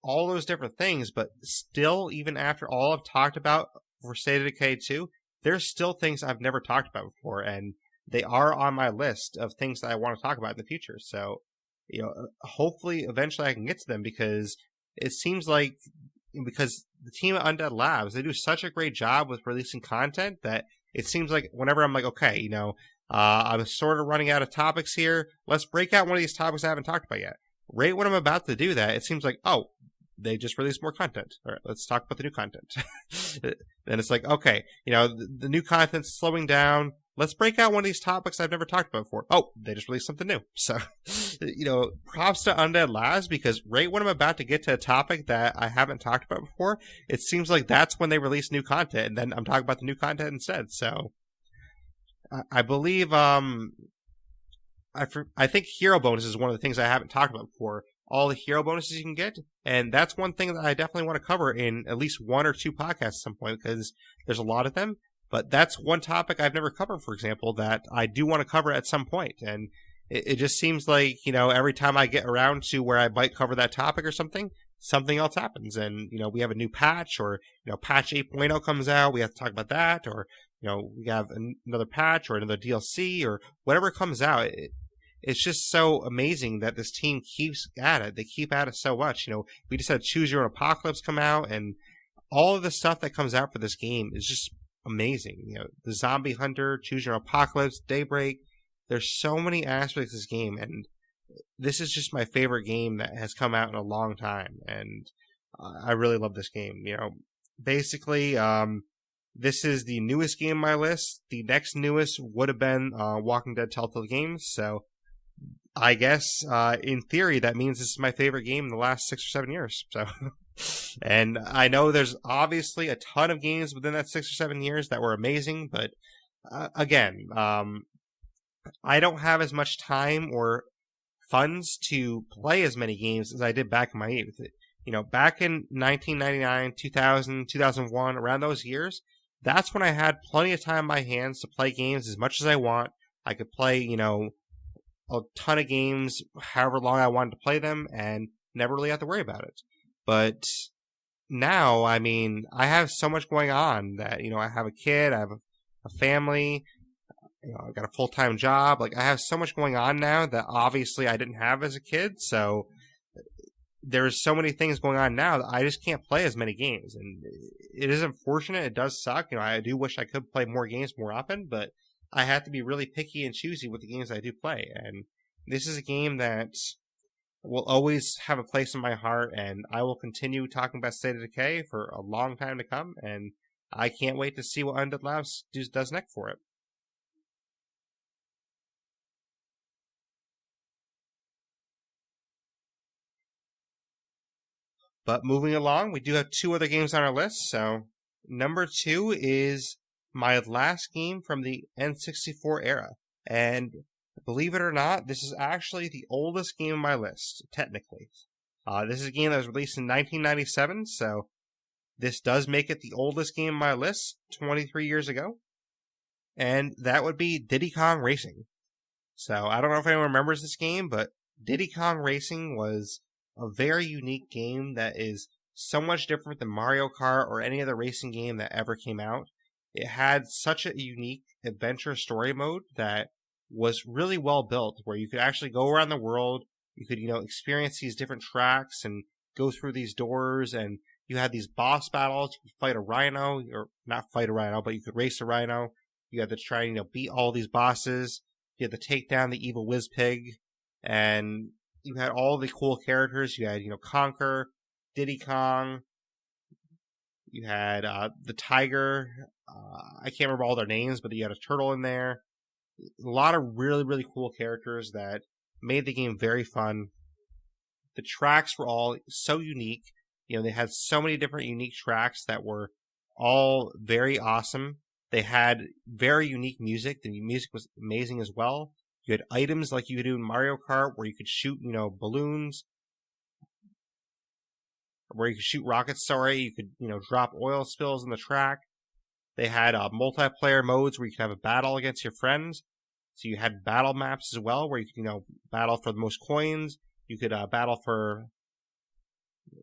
all those different things, but still, even after all I've talked about for State of Decay 2, there's still things I've never talked about before, and they are on my list of things that I want to talk about in the future. So, hopefully eventually I can get to them because it seems like because the team at Undead Labs, they do such a great job with releasing content that it seems like whenever I'm like, okay, I'm sort of running out of topics here. Let's break out one of these topics I haven't talked about yet. Right when I'm about to do that, it seems like, oh, they just released more content. All right, let's talk about the new content. Then it's like, okay, the new content's slowing down. Let's break out one of these topics I've never talked about before. Oh, they just released something new. So, props to Undead Labs because right when I'm about to get to a topic that I haven't talked about before, it seems like that's when they release new content, and then I'm talking about the new content instead. So, I believe I think hero bonus is one of the things I haven't talked about before. All the hero bonuses you can get, and that's one thing that I definitely want to cover in at least one or two podcasts at some point because there's a lot of them. But that's one topic I've never covered, for example, that I do want to cover at some point. And it just seems like, every time I get around to where I might cover that topic or something else happens. And, we have a new patch or, patch 8.0 comes out. We have to talk about that. Or, we have another patch or another DLC or whatever comes out. It's just so amazing that this team keeps at it. They keep at it so much. We just had Choose Your Own Apocalypse come out, and all of the stuff that comes out for this game is just amazing. The Zombie Hunter, Choose Your Own Apocalypse, Daybreak. There's so many aspects of this game, and this is just my favorite game that has come out in a long time, and I really love this game. Basically, this is the newest game on my list. The next newest would have been Walking Dead Telltale Games, so I guess, in theory, that means this is my favorite game in the last 6 or 7 years. So, and I know there's obviously a ton of games within that 6 or 7 years that were amazing, but again, I don't have as much time or funds to play as many games as I did back in my youth. Back in 1999, 2000, 2001, around those years, that's when I had plenty of time on my hands to play games as much as I want. I could play, a ton of games, however long I wanted to play them, and never really have to worry about it. But now, I have so much going on that, I have a kid, I have a family, I've got a full-time job. Like, I have so much going on now that obviously I didn't have as a kid, so there's so many things going on now that I just can't play as many games. And it is unfortunate, it does suck. I do wish I could play more games more often, but I have to be really picky and choosy with the games I do play. And this is a game that will always have a place in my heart, and I will continue talking about State of Decay for a long time to come, and I can't wait to see what Undead Labs does next for it. But moving along, we do have two other games on our list. So, number 2 is my last game from the N64 era. And believe it or not, this is actually the oldest game on my list, technically. This is a game that was released in 1997, so this does make it the oldest game on my list, 23 years ago. And that would be Diddy Kong Racing. So, I don't know if anyone remembers this game, but Diddy Kong Racing was a very unique game that is so much different than Mario Kart or any other racing game that ever came out. It had such a unique adventure story mode that was really well built, where you could actually go around the world, you could, experience these different tracks and go through these doors, and you had these boss battles. You could fight a rhino, or not fight a rhino, but you could race a rhino. You had to try and, beat all these bosses. You had to take down the evil whiz pig, and you had all the cool characters. You had, Conker, Diddy Kong. You had the tiger. I can't remember all their names, but you had a turtle in there. A lot of really, really cool characters that made the game very fun. The tracks were all so unique. They had so many different unique tracks that were all very awesome. They had very unique music. The music was amazing as well. You had items like you could do in Mario Kart where you could shoot, balloons, where you could shoot rockets, you could, drop oil spills in the track. They had multiplayer modes where you could have a battle against your friends. So you had battle maps as well where you could, battle for the most coins. You could battle for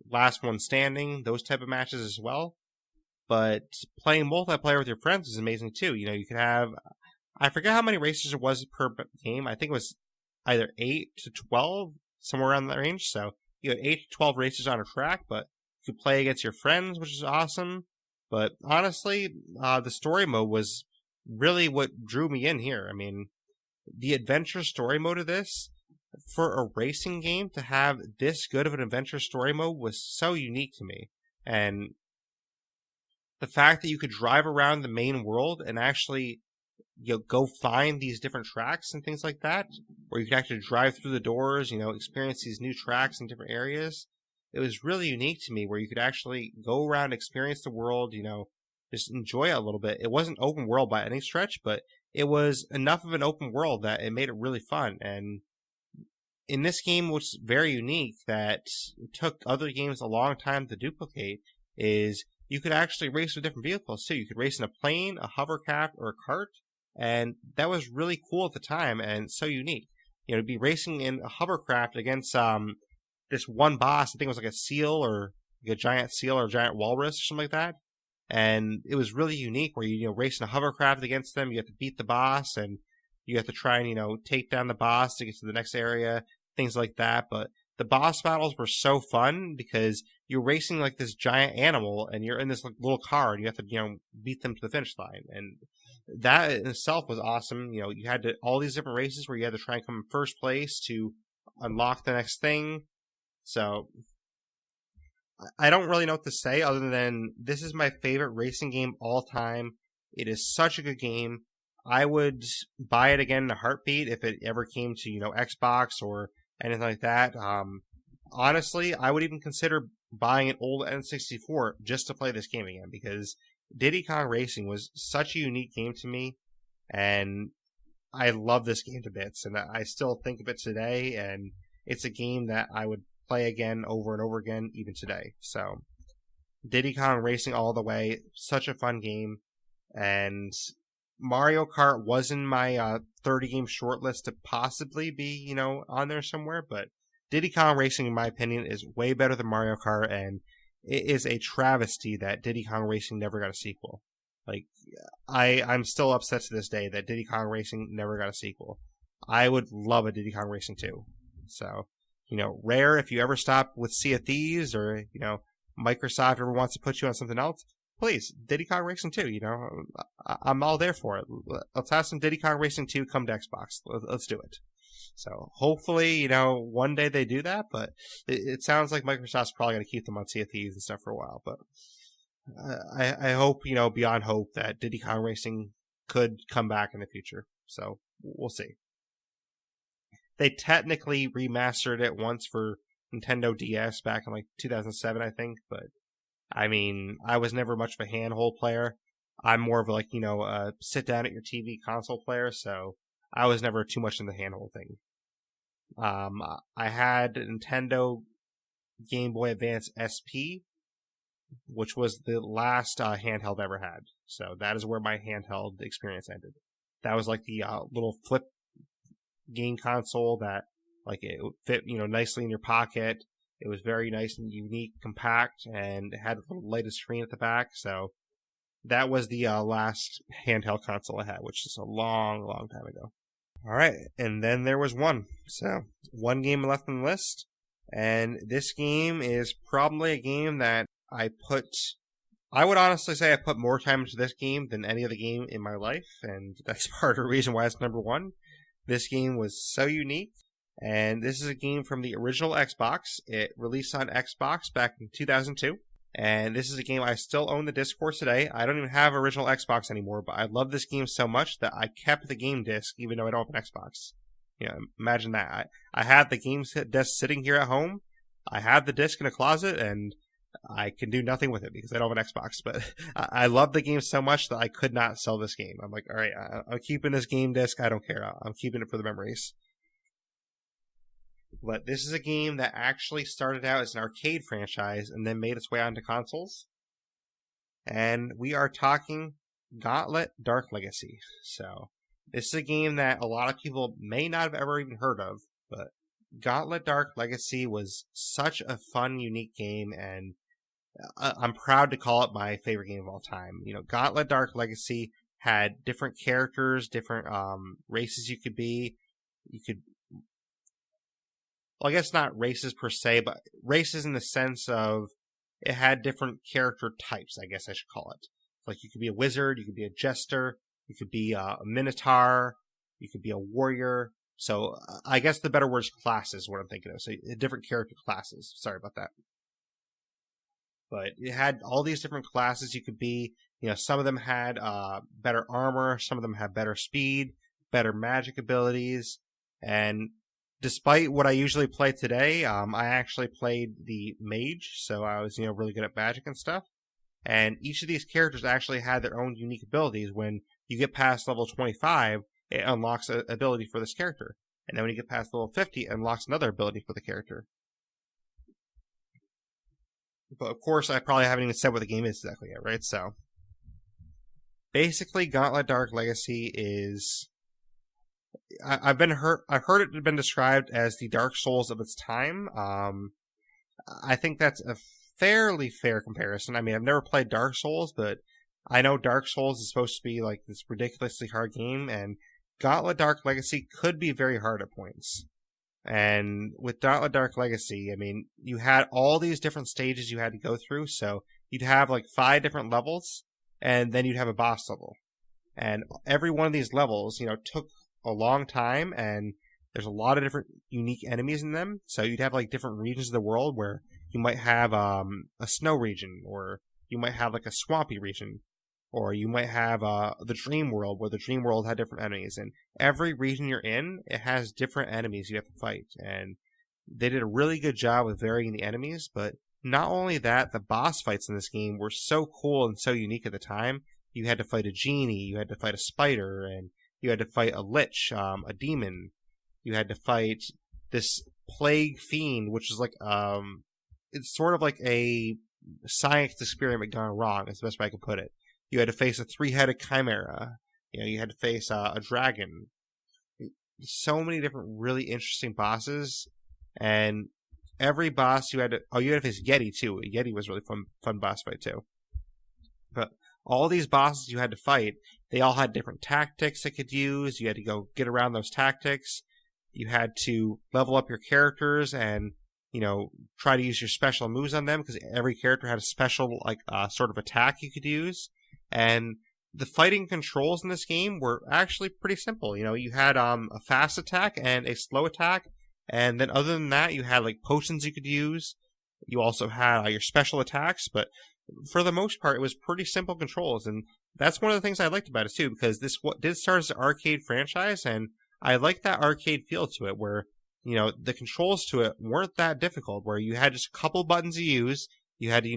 last one standing, those type of matches as well. but playing multiplayer with your friends is amazing too. You could have, I forget how many races there was per game. I think it was either 8 to 12, somewhere around that range. So you had 8 to 12 races on a track, but you could play against your friends, which is awesome. But honestly, the story mode was really what drew me in here. I mean, the adventure story mode of this, for a racing game to have this good of an adventure story mode was so unique to me. And the fact that you could drive around the main world and actually go find these different tracks and things like that, where you can actually drive through the doors, experience these new tracks in different areas. It was really unique to me where you could actually go around, experience the world, just enjoy it a little bit. It wasn't open world by any stretch, but it was enough of an open world that it made it really fun. And in this game, which is very unique, that it took other games a long time to duplicate, is you could actually race with different vehicles too. You could race in a plane, a hovercraft, or a cart, and that was really cool at the time and so unique. To be racing in a hovercraft against this one boss. I think it was like a seal or like a giant seal or a giant walrus or something like that. And it was really unique where you race in a hovercraft against them. You have to beat the boss and you have to try and take down the boss to get to the next area, things like that. But the boss battles were so fun because you're racing like this giant animal and you're in this like, little car and you have to beat them to the finish line. And that in itself was awesome. You had to all these different races where you had to try and come in first place to unlock the next thing. So I don't really know what to say other than this is my favorite racing game all time. It is such a good game. I would buy it again in a heartbeat if it ever came to Xbox or anything like that. Honestly, I would even consider buying an old N64 just to play this game again because Diddy Kong Racing was such a unique game to me, and I love this game to bits, and I still think of it today, and it's a game that I would play again over and over again even today. So Diddy Kong Racing all the way, such a fun game, and Mario Kart was in my 30 game shortlist to possibly be, on there somewhere, but Diddy Kong Racing, in my opinion, is way better than Mario Kart, and it is a travesty that Diddy Kong Racing never got a sequel. Like, I'm still upset to this day that Diddy Kong Racing never got a sequel. I would love a Diddy Kong Racing 2. So, Rare, if you ever stop with Sea of Thieves or, Microsoft ever wants to put you on something else, please, Diddy Kong Racing 2, I'm all there for it. Let's have some Diddy Kong Racing 2 come to Xbox. Let's do it. So hopefully, one day they do that, but it sounds like Microsoft's probably going to keep them on Sea of Thieves and stuff for a while. But I hope, beyond hope that Diddy Kong Racing could come back in the future. So we'll see. They technically remastered it once for Nintendo DS back in like 2007, I think, but I mean, I was never much of a handhold player. I'm more of like, a sit down at your TV console player, so I was never too much in the handhold thing. I had a Nintendo Game Boy Advance SP, which was the last handheld I ever had. So that is where my handheld experience ended. That was like the little flip game console that like it would fit, nicely in your pocket. It was very nice and unique, compact, and it had the latest screen at the back. So that was the last handheld console I had, which is a long, long time ago. All right, and then there was one. So one game left on the list, and this game is probably a game that I would honestly say I put more time into this game than any other game in my life, and that's part of the reason why it's number one. This game was so unique, and this is a game from the original Xbox. It released on Xbox back in 2002, and this is a game I still own the disc for today. I don't even have original Xbox anymore, but I love this game so much that I kept the game disc even though I don't have an Xbox. Imagine that. I have the game disc sitting here at home. I have the disc in a closet, and I can do nothing with it because I don't have an Xbox. But I love the game so much that I could not sell this game. I'm like, all right, I'm keeping this game disc. I don't care. I'm keeping it for the memories. But this is a game that actually started out as an arcade franchise and then made its way onto consoles. And we are talking Gauntlet Dark Legacy. So this is a game that a lot of people may not have ever even heard of, but Gauntlet Dark Legacy was such a fun, unique game, and I'm proud to call it my favorite game of all time. Gauntlet Dark Legacy had different characters, different races you could be. You could, well, I guess not races per se, but races in the sense of it had different character types, I guess I should call it. Like you could be a wizard, you could be a jester, you could be a minotaur, you could be a warrior. So I guess the better word is classes, what I'm thinking of. So different character classes. Sorry about that. But it had all these different classes you could be. Some of them had better armor, some of them had better speed, better magic abilities, and despite what I usually play today, I actually played the mage, so I was really good at magic and stuff. And each of these characters actually had their own unique abilities. When you get past level 25, it unlocks an ability for this character, and then when you get past level 50, it unlocks another ability for the character. But of course, I probably haven't even said what the game is exactly yet, right? So, basically, Gauntlet Dark Legacy is. I've heard it had been described as the Dark Souls of its time. I think that's a fairly fair comparison. I mean, I've never played Dark Souls, but I know Dark Souls is supposed to be like this ridiculously hard game, and Gauntlet Dark Legacy could be very hard at points. And with Gauntlet Dark Legacy, I mean, you had all these different stages you had to go through. So you'd have like 5 different levels, and then you'd have a boss level. And every one of these levels, took a long time, and there's a lot of different unique enemies in them. So you'd have like different regions of the world where you might have a snow region, or you might have like a swampy region, or you might have the dream world, where the dream world had different enemies. And every region you're in, it has different enemies you have to fight. And they did a really good job with varying the enemies. But not only that, the boss fights in this game were so cool and so unique at the time. You had to fight a genie, you had to fight a spider, and you had to fight a lich, a demon. You had to fight this plague fiend, which is like it's sort of like a science experiment gone wrong. Is the best way I can put it. You had to face a 3-headed chimera. You had to face a dragon. So many different really interesting bosses, and every boss you had to face Yeti too. Yeti was really fun boss fight too. But all these bosses you had to fight, they all had different tactics they could use. You had to go get around those tactics. You had to level up your characters and try to use your special moves on them, because every character had a special sort of attack you could use. And the fighting controls in this game were actually pretty simple. You had a fast attack and a slow attack, and then other than that, you had like potions you could use. You also had your special attacks, but for the most part, it was pretty simple controls, and that's one of the things I liked about it too, because this did start as an arcade franchise, and I liked that arcade feel to it, where the controls to it weren't that difficult, where you had just a couple buttons to use. You had to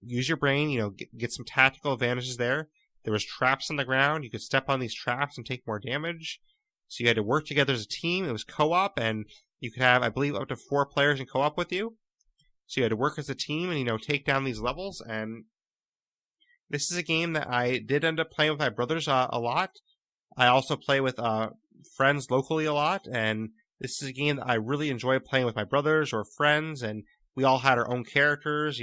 use your brain, get some tactical advantages there. There was traps on the ground. You could step on these traps and take more damage. So you had to work together as a team. It was co-op, and you could have, I believe, up to 4 players in co-op with you. So you had to work as a team and, take down these levels. And this is a game that I did end up playing with my brothers a lot. I also play with friends locally a lot, and this is a game that I really enjoy playing with my brothers or friends, and we all had our own characters.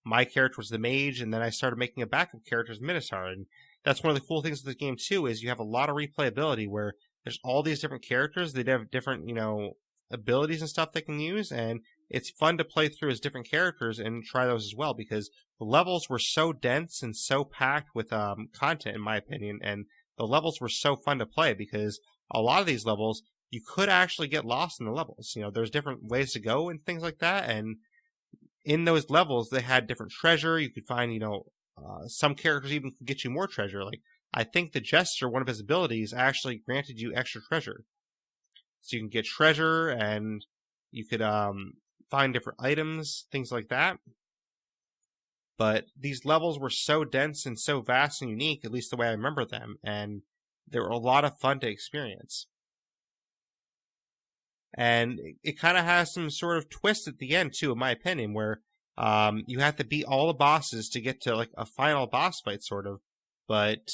My character was the mage, and then I started making a backup character as Minotaur. And that's one of the cool things of the game too, is you have a lot of replayability where there's all these different characters. They have different, abilities and stuff they can use, and it's fun to play through as different characters and try those as well, because the levels were so dense and so packed with content, in my opinion, and the levels were so fun to play because a lot of these levels, you could actually get lost in the levels. There's different ways to go and things like that, and in those levels, they had different treasure. You could find, some characters even could get you more treasure. Like, I think the Jester, one of his abilities, actually granted you extra treasure. So you can get treasure, and you could find different items, things like that. But these levels were so dense and so vast and unique, at least the way I remember them, and they were a lot of fun to experience. And it kind of has some sort of twist at the end, too, in my opinion, where you have to beat all the bosses to get to like a final boss fight, sort of. But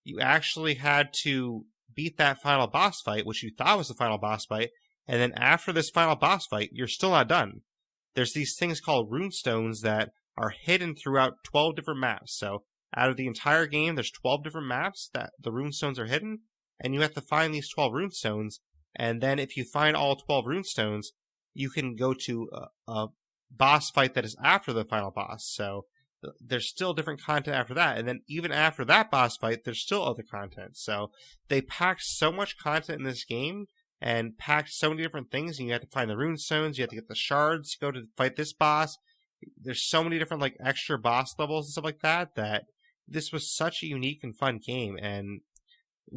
you actually had to beat that final boss fight, which you thought was the final boss fight, and then after this final boss fight, you're still not done. there's these things called runestones that are hidden throughout 12 different maps. So out of the entire game, there's 12 different maps that the runestones are hidden, and you have to find these 12 runestones. And then if you find all 12 runestones, you can go to a boss fight that is after the final boss. So there's still different content after that. And then even after that boss fight, there's still other content. So they packed so much content in this game and packed so many different things. And you have to find the runestones, you have to get the shards to go to fight this boss. There's so many different like extra boss levels and stuff like that this was such a unique and fun game. And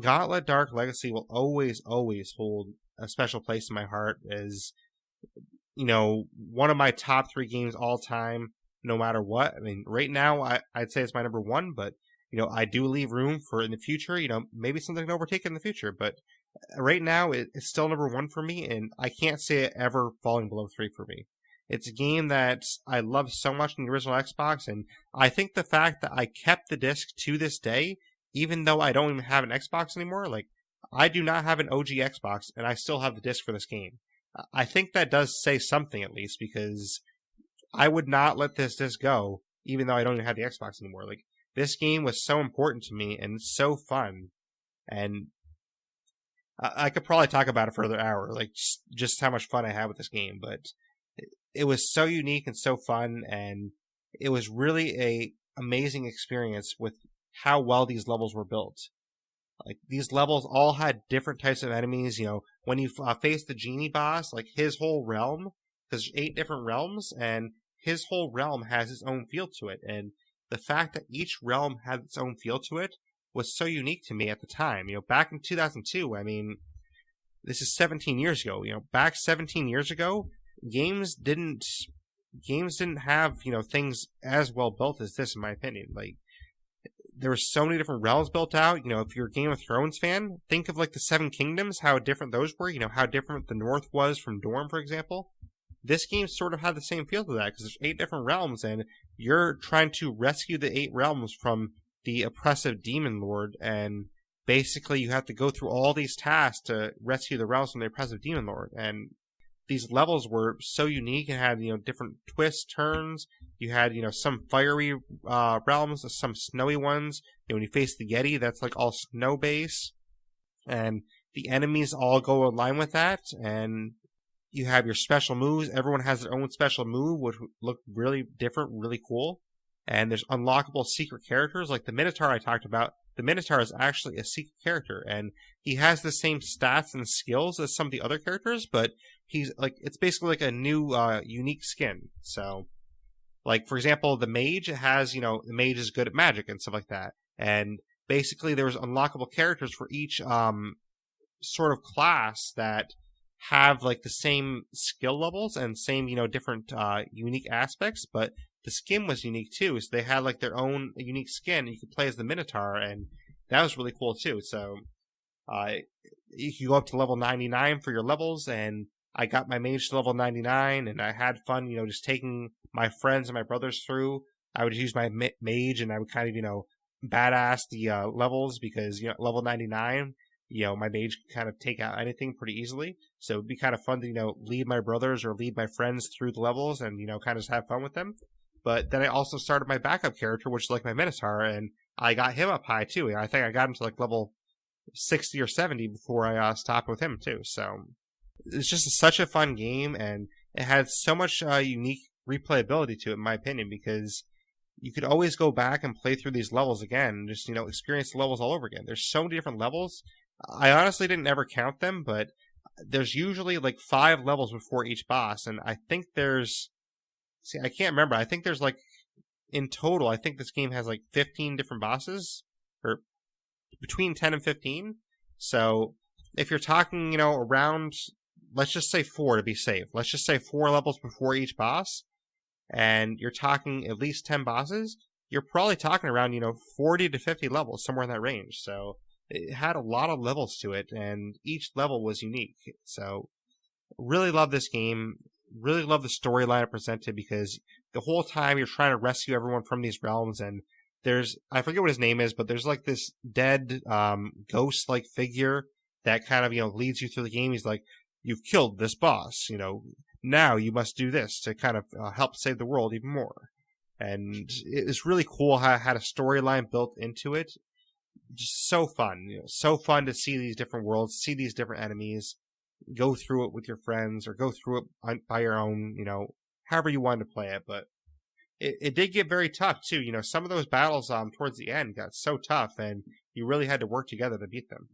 Gauntlet Dark Legacy will always, always hold a special place in my heart as, one of my top 3 games all time, no matter what. I mean, right now, I'd say it's my number 1, but, I do leave room for in the future, maybe something to overtake in the future. But right now, it's still number 1 for me, and I can't see it ever falling below 3 for me. It's a game that I love so much in the original Xbox, and I think the fact that I kept the disc to this day, even though I don't even have an Xbox anymore, like, I do not have an OG Xbox, and I still have the disc for this game. I think that does say something, at least, because I would not let this disc go, even though I don't even have the Xbox anymore. Like, this game was so important to me, and so fun, and I could probably talk about it for another hour, like, just how much fun I had with this game, but it was so unique and so fun, and it was really a amazing experience with how well these levels were built. Like, these levels all had different types of enemies. When you face the genie boss, like, his whole realm, because there's 8 different realms, and his whole realm has its own feel to it. And the fact that each realm had its own feel to it was so unique to me at the time. Back in 2002, I mean, this is 17 years ago. Back 17 years ago, games didn't have, things as well built as this, in my opinion. Like, there were so many different realms built out. If you're a Game of Thrones fan, think of like the 7 Kingdoms, how different those were. How different the North was from Dorne, for example. This game sort of had the same feel to that, because there's 8 different realms, and you're trying to rescue the 8 realms from the oppressive demon lord, and basically you have to go through all these tasks to rescue the realms from the oppressive demon lord. And these levels were so unique and had, different twists, turns. You had, some fiery realms, some snowy ones. When you face the Yeti, that's like all snow base. And the enemies all go in line with that. And you have your special moves. Everyone has their own special move, which look really different, really cool. And there's unlockable secret characters, like the Minotaur I talked about. The Minotaur is actually a secret character, and he has the same stats and skills as some of the other characters, but he's like, it's basically like a new, unique skin. So, like, for example, the mage has, the mage is good at magic and stuff like that. And basically there's unlockable characters for each, sort of class that have like the same skill levels and same, different, unique aspects, but the skin was unique too. So they had like their own unique skin, and you could play as the Minotaur, and that was really cool too. So, you could go up to level 99 for your levels, and I got my mage to level 99, and I had fun, just taking my friends and my brothers through. I would use my mage, and I would kind of, badass the levels, because, level 99, my mage could kind of take out anything pretty easily. So it'd be kind of fun to, lead my brothers or lead my friends through the levels and, kind of just have fun with them. But then I also started my backup character, which is like my Minotaur, and I got him up high too. I think I got him to like level 60 or 70 before I stopped with him too. So it's just such a fun game, and it had so much unique replayability to it, in my opinion, because you could always go back and play through these levels again and just, experience the levels all over again. There's so many different levels. I honestly didn't ever count them, but there's usually like 5 levels before each boss, and I think I can't remember. I think there's like, in total, I think this game has like 15 different bosses, or between 10 and 15. So if you're talking, around, let's just say 4 to be safe. Let's just say 4 levels before each boss, and you're talking at least 10 bosses, you're probably talking around, 40 to 50 levels, somewhere in that range. So it had a lot of levels to it, and each level was unique. So really love this game. Really love the storyline it presented, because the whole time you're trying to rescue everyone from these realms, and I forget what his name is, but there's like this dead ghost like figure that kind of leads you through the game. He's like, you've killed this boss, now you must do this to kind of help save the world even more. And it's really cool how it had a storyline built into it. Just so fun, so fun to see these different worlds, see these different enemies, go through it with your friends or go through it by your own, however you wanted to play it. But it did get very tough too. Some of those battles towards the end got so tough, and you really had to work together to beat them.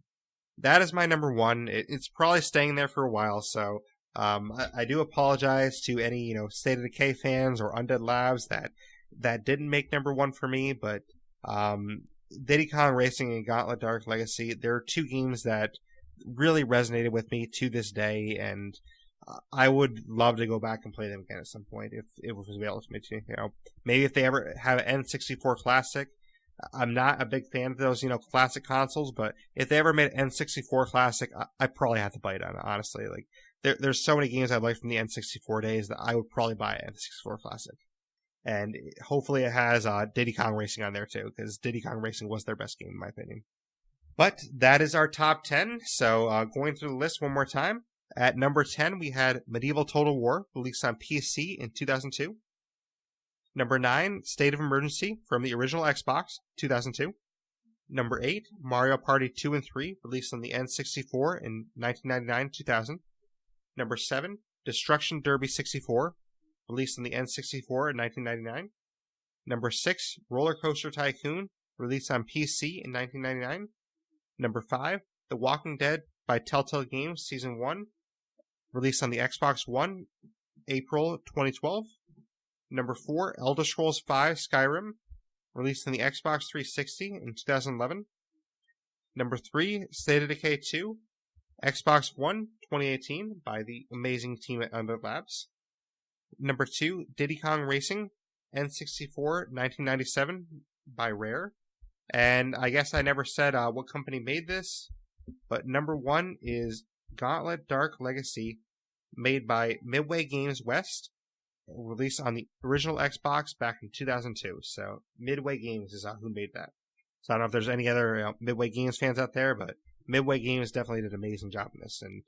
That is my number one. It's probably staying there for a while, so I do apologize to any State of Decay fans or Undead Labs that didn't make number one for me, but Diddy Kong Racing and Gauntlet Dark Legacy, they're two games that really resonated with me to this day, and I would love to go back and play them again at some point if it was available to me too. Maybe if they ever have an N64 Classic. I'm not a big fan of those, classic consoles, but if they ever made an N64 Classic, I probably have to bite on it, honestly. Like, there's so many games I like from the N64 days that I would probably buy an N64 Classic. And hopefully it has Diddy Kong Racing on there too, because Diddy Kong Racing was their best game, in my opinion. But that is our top 10, so going through the list one more time. At number 10, we had Medieval Total War, released on PC in 2002. Number 9, State of Emergency from the original Xbox, 2002. Number 8, Mario Party 2 and 3, released on the N64 in 1999-2000. Number 7, Destruction Derby 64, released on the N64 in 1999. Number 6, Roller Coaster Tycoon, released on PC in 1999. Number 5, The Walking Dead by Telltale Games Season 1, released on the Xbox One, April 2012. Number 4, Elder Scrolls V Skyrim, released on the Xbox 360 in 2011. Number 3, State of Decay 2, Xbox One, 2018, by the amazing team at Undead Labs. Number 2, Diddy Kong Racing, N64, 1997, by Rare. And I guess I never said what company made this, but number 1 is Gauntlet Dark Legacy, made by Midway Games West, released on the original Xbox back in 2002. So Midway Games is who made that. So I don't know if there's any other Midway Games fans out there, but Midway Games definitely did an amazing job in this. And,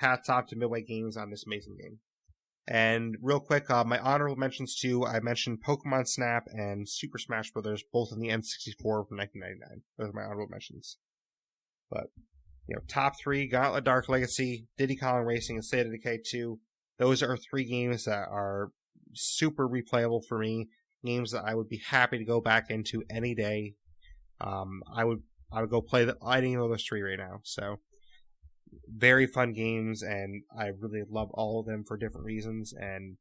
hats off to Midway Games on this amazing game. And real quick, my honorable mentions too, I mentioned Pokemon Snap and Super Smash Bros., both in the N64 from 1999. Those are my honorable mentions. But, top 3, Gauntlet Dark Legacy, Diddy Kong Racing, and State of Decay 2. Those are 3 games that are super replayable for me. Games that I would be happy to go back into any day. I would go play any of those 3 right now. So, very fun games, and I really love all of them for different reasons. And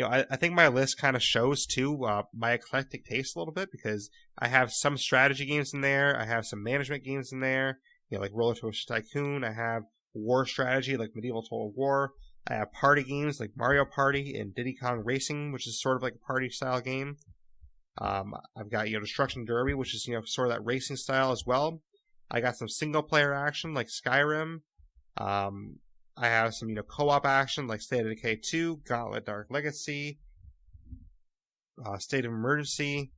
I think my list kind of shows too my eclectic taste a little bit, because I have some strategy games in there, I have some management games in there, like Roller Coaster Tycoon. I have war strategy like Medieval Total War. I have party games like Mario Party and Diddy Kong Racing, which is sort of like a party style game. I've got Destruction Derby, which is sort of that racing style as well. I got some single player action like Skyrim. I have some co-op action like State of Decay 2, Gauntlet Dark Legacy, State of Emergency,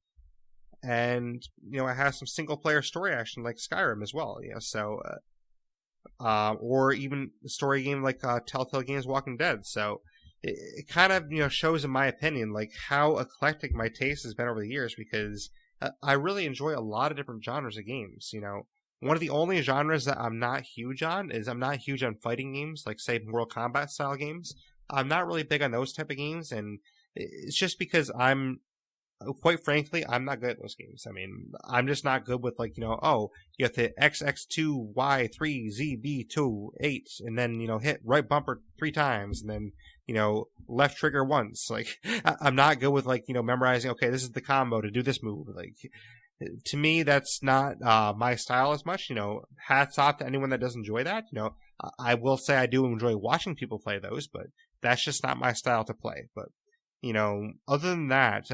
and I have some single player story action like Skyrim as well. Or even a story game like Telltale Games Walking Dead. So it kind of shows, in my opinion, like how eclectic my taste has been over the years, because I really enjoy a lot of different genres of games. One of the only genres that I'm not huge on is I'm not huge on fighting games, like say Mortal Kombat style games. I'm not really big on those type of games, and it's just because quite frankly, I'm not good at those games. I mean, I'm just not good with you have to XX2, Y3, ZB2, 8, and then, hit right bumper 3 times, and then, left trigger once. Like, I'm not good with memorizing, okay, this is the combo to do this move. Like, to me, that's not my style as much. Hats off to anyone that does enjoy that. I will say I do enjoy watching people play those, but that's just not my style to play. But other than that,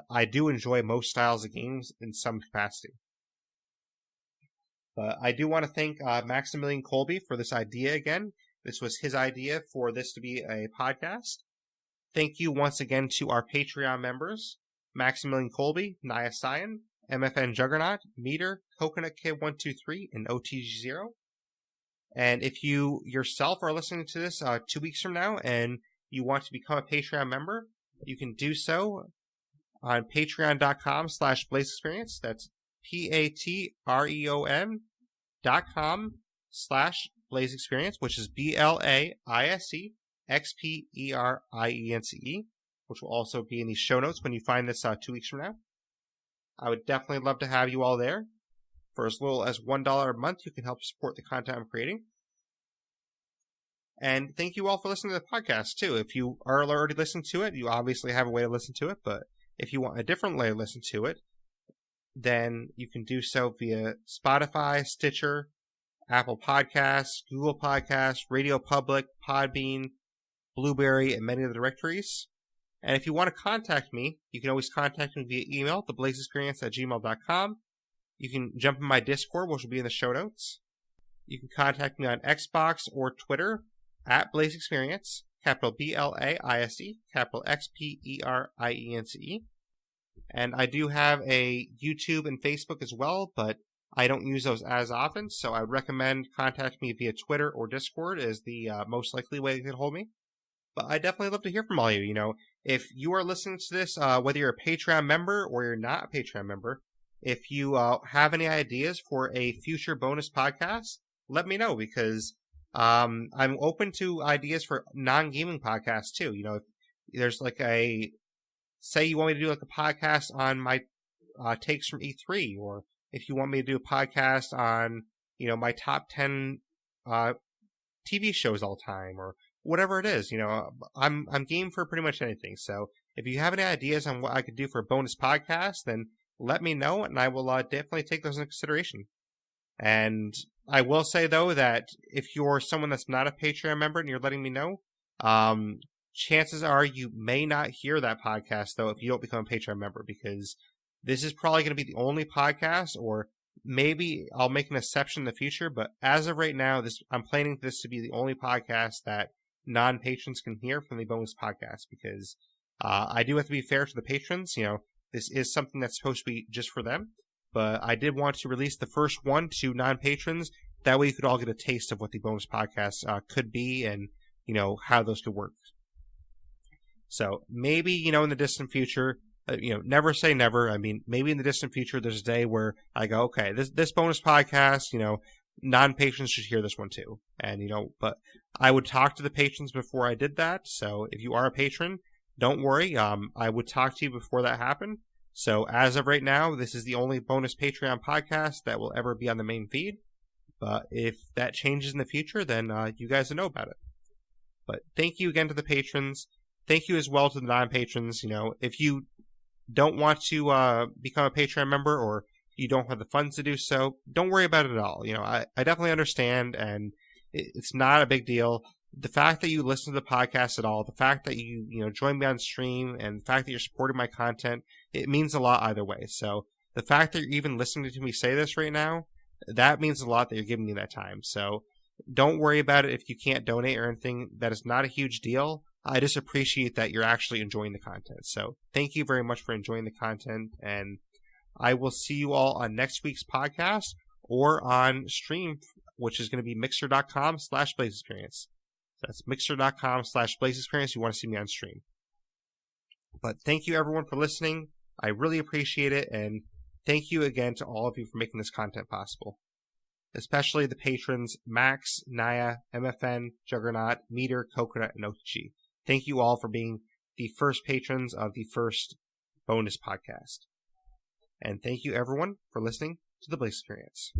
I do enjoy most styles of games in some capacity. But I do want to thank Maximilian Colby for this idea again. This was his idea for this to be a podcast. Thank you once again to our Patreon members, Maximilian Colby, Naya Cyan, MFN Juggernaut, Meter, Coconut Kid 123, and OTG0. And if you yourself are listening to this 2 weeks from now and you want to become a Patreon member, you can do so on patreon.com/Blaise XPerience. That's patreon.com/Blaise XPerience, which is BLAISE XPerience, which will also be in the show notes when you find this 2 weeks from now. I would definitely love to have you all there. For as little as $1 a month, you can help support the content I'm creating. And thank you all for listening to the podcast, too. If you are already listening to it, you obviously have a way to listen to it. But if you want a different way to listen to it, then you can do so via Spotify, Stitcher, Apple Podcasts, Google Podcasts, Radio Public, Podbean, Blueberry, and many other directories. And if you want to contact me, you can always contact me via email, theblaisexperience@gmail.com. You can jump in my Discord, which will be in the show notes. You can contact me on Xbox or Twitter @Blaise XPerience, capital BLAISE, capital XPerience. And I do have a YouTube and Facebook as well, but I don't use those as often, so I would recommend contacting me via Twitter or Discord as the most likely way you can hold me. But I definitely love to hear from all of you. You know, if you are listening to this, whether you're a Patreon member or you're not a Patreon member, if you have any ideas for a future bonus podcast, let me know, because I'm open to ideas for non-gaming podcasts too. You know, if there's like say you want me to do like a podcast on my takes from E3, or if you want me to do a podcast on, you know, my top 10 TV shows all time, or whatever it is, you know, I'm game for pretty much anything. So if you have any ideas on what I could do for a bonus podcast, then let me know, and I will definitely take those into consideration. And I will say, though, that if you're someone that's not a Patreon member and you're letting me know, chances are you may not hear that podcast, though, if you don't become a Patreon member, because this is probably going to be the only podcast, or maybe I'll make an exception in the future, but as of right now, I'm planning this to be the only podcast that non-patrons can hear from the bonus podcast, because I do have to be fair to the patrons. You know, this is something that's supposed to be just for them, but I did want to release the first one to non-patrons. That way you could all get a taste of what the bonus podcast could be, and, you know, how those could work. So maybe, you know, in the distant future, you know, never say never. I mean, maybe in the distant future, there's a day where I go, okay, this bonus podcast, you know, non-patrons should hear this one too. And, you know, but I would talk to the patrons before I did that. So if you are a patron, don't worry. I would talk to you before that happened. So as of right now, this is the only bonus Patreon podcast that will ever be on the main feed. But if that changes in the future, then you guys will know about it. But thank you again to the patrons. Thank you as well to the non-patrons. You know, if you don't want to become a Patreon member, or you don't have the funds to do so, don't worry about it at all. You know, I definitely understand, and it's not a big deal. The fact that you listen to the podcast at all, the fact that you know, join me on stream, and the fact that you're supporting my content, it means a lot either way. So the fact that you're even listening to me say this right now, that means a lot that you're giving me that time. So don't worry about it if you can't donate or anything. That is not a huge deal. I just appreciate that you're actually enjoying the content. So thank you very much for enjoying the content, and I will see you all on next week's podcast or on stream, which is going to be mixer.com/Blaise XPerience. That's mixer.com/Blaise XPerience if you want to see me on stream. But thank you everyone for listening. I really appreciate it, and thank you again to all of you for making this content possible. Especially the patrons Max, Naya, MFN, Juggernaut, Meter, Coconut, and OTG. Thank you all for being the first patrons of the first bonus podcast. And thank you everyone for listening to the Blaise XPerience.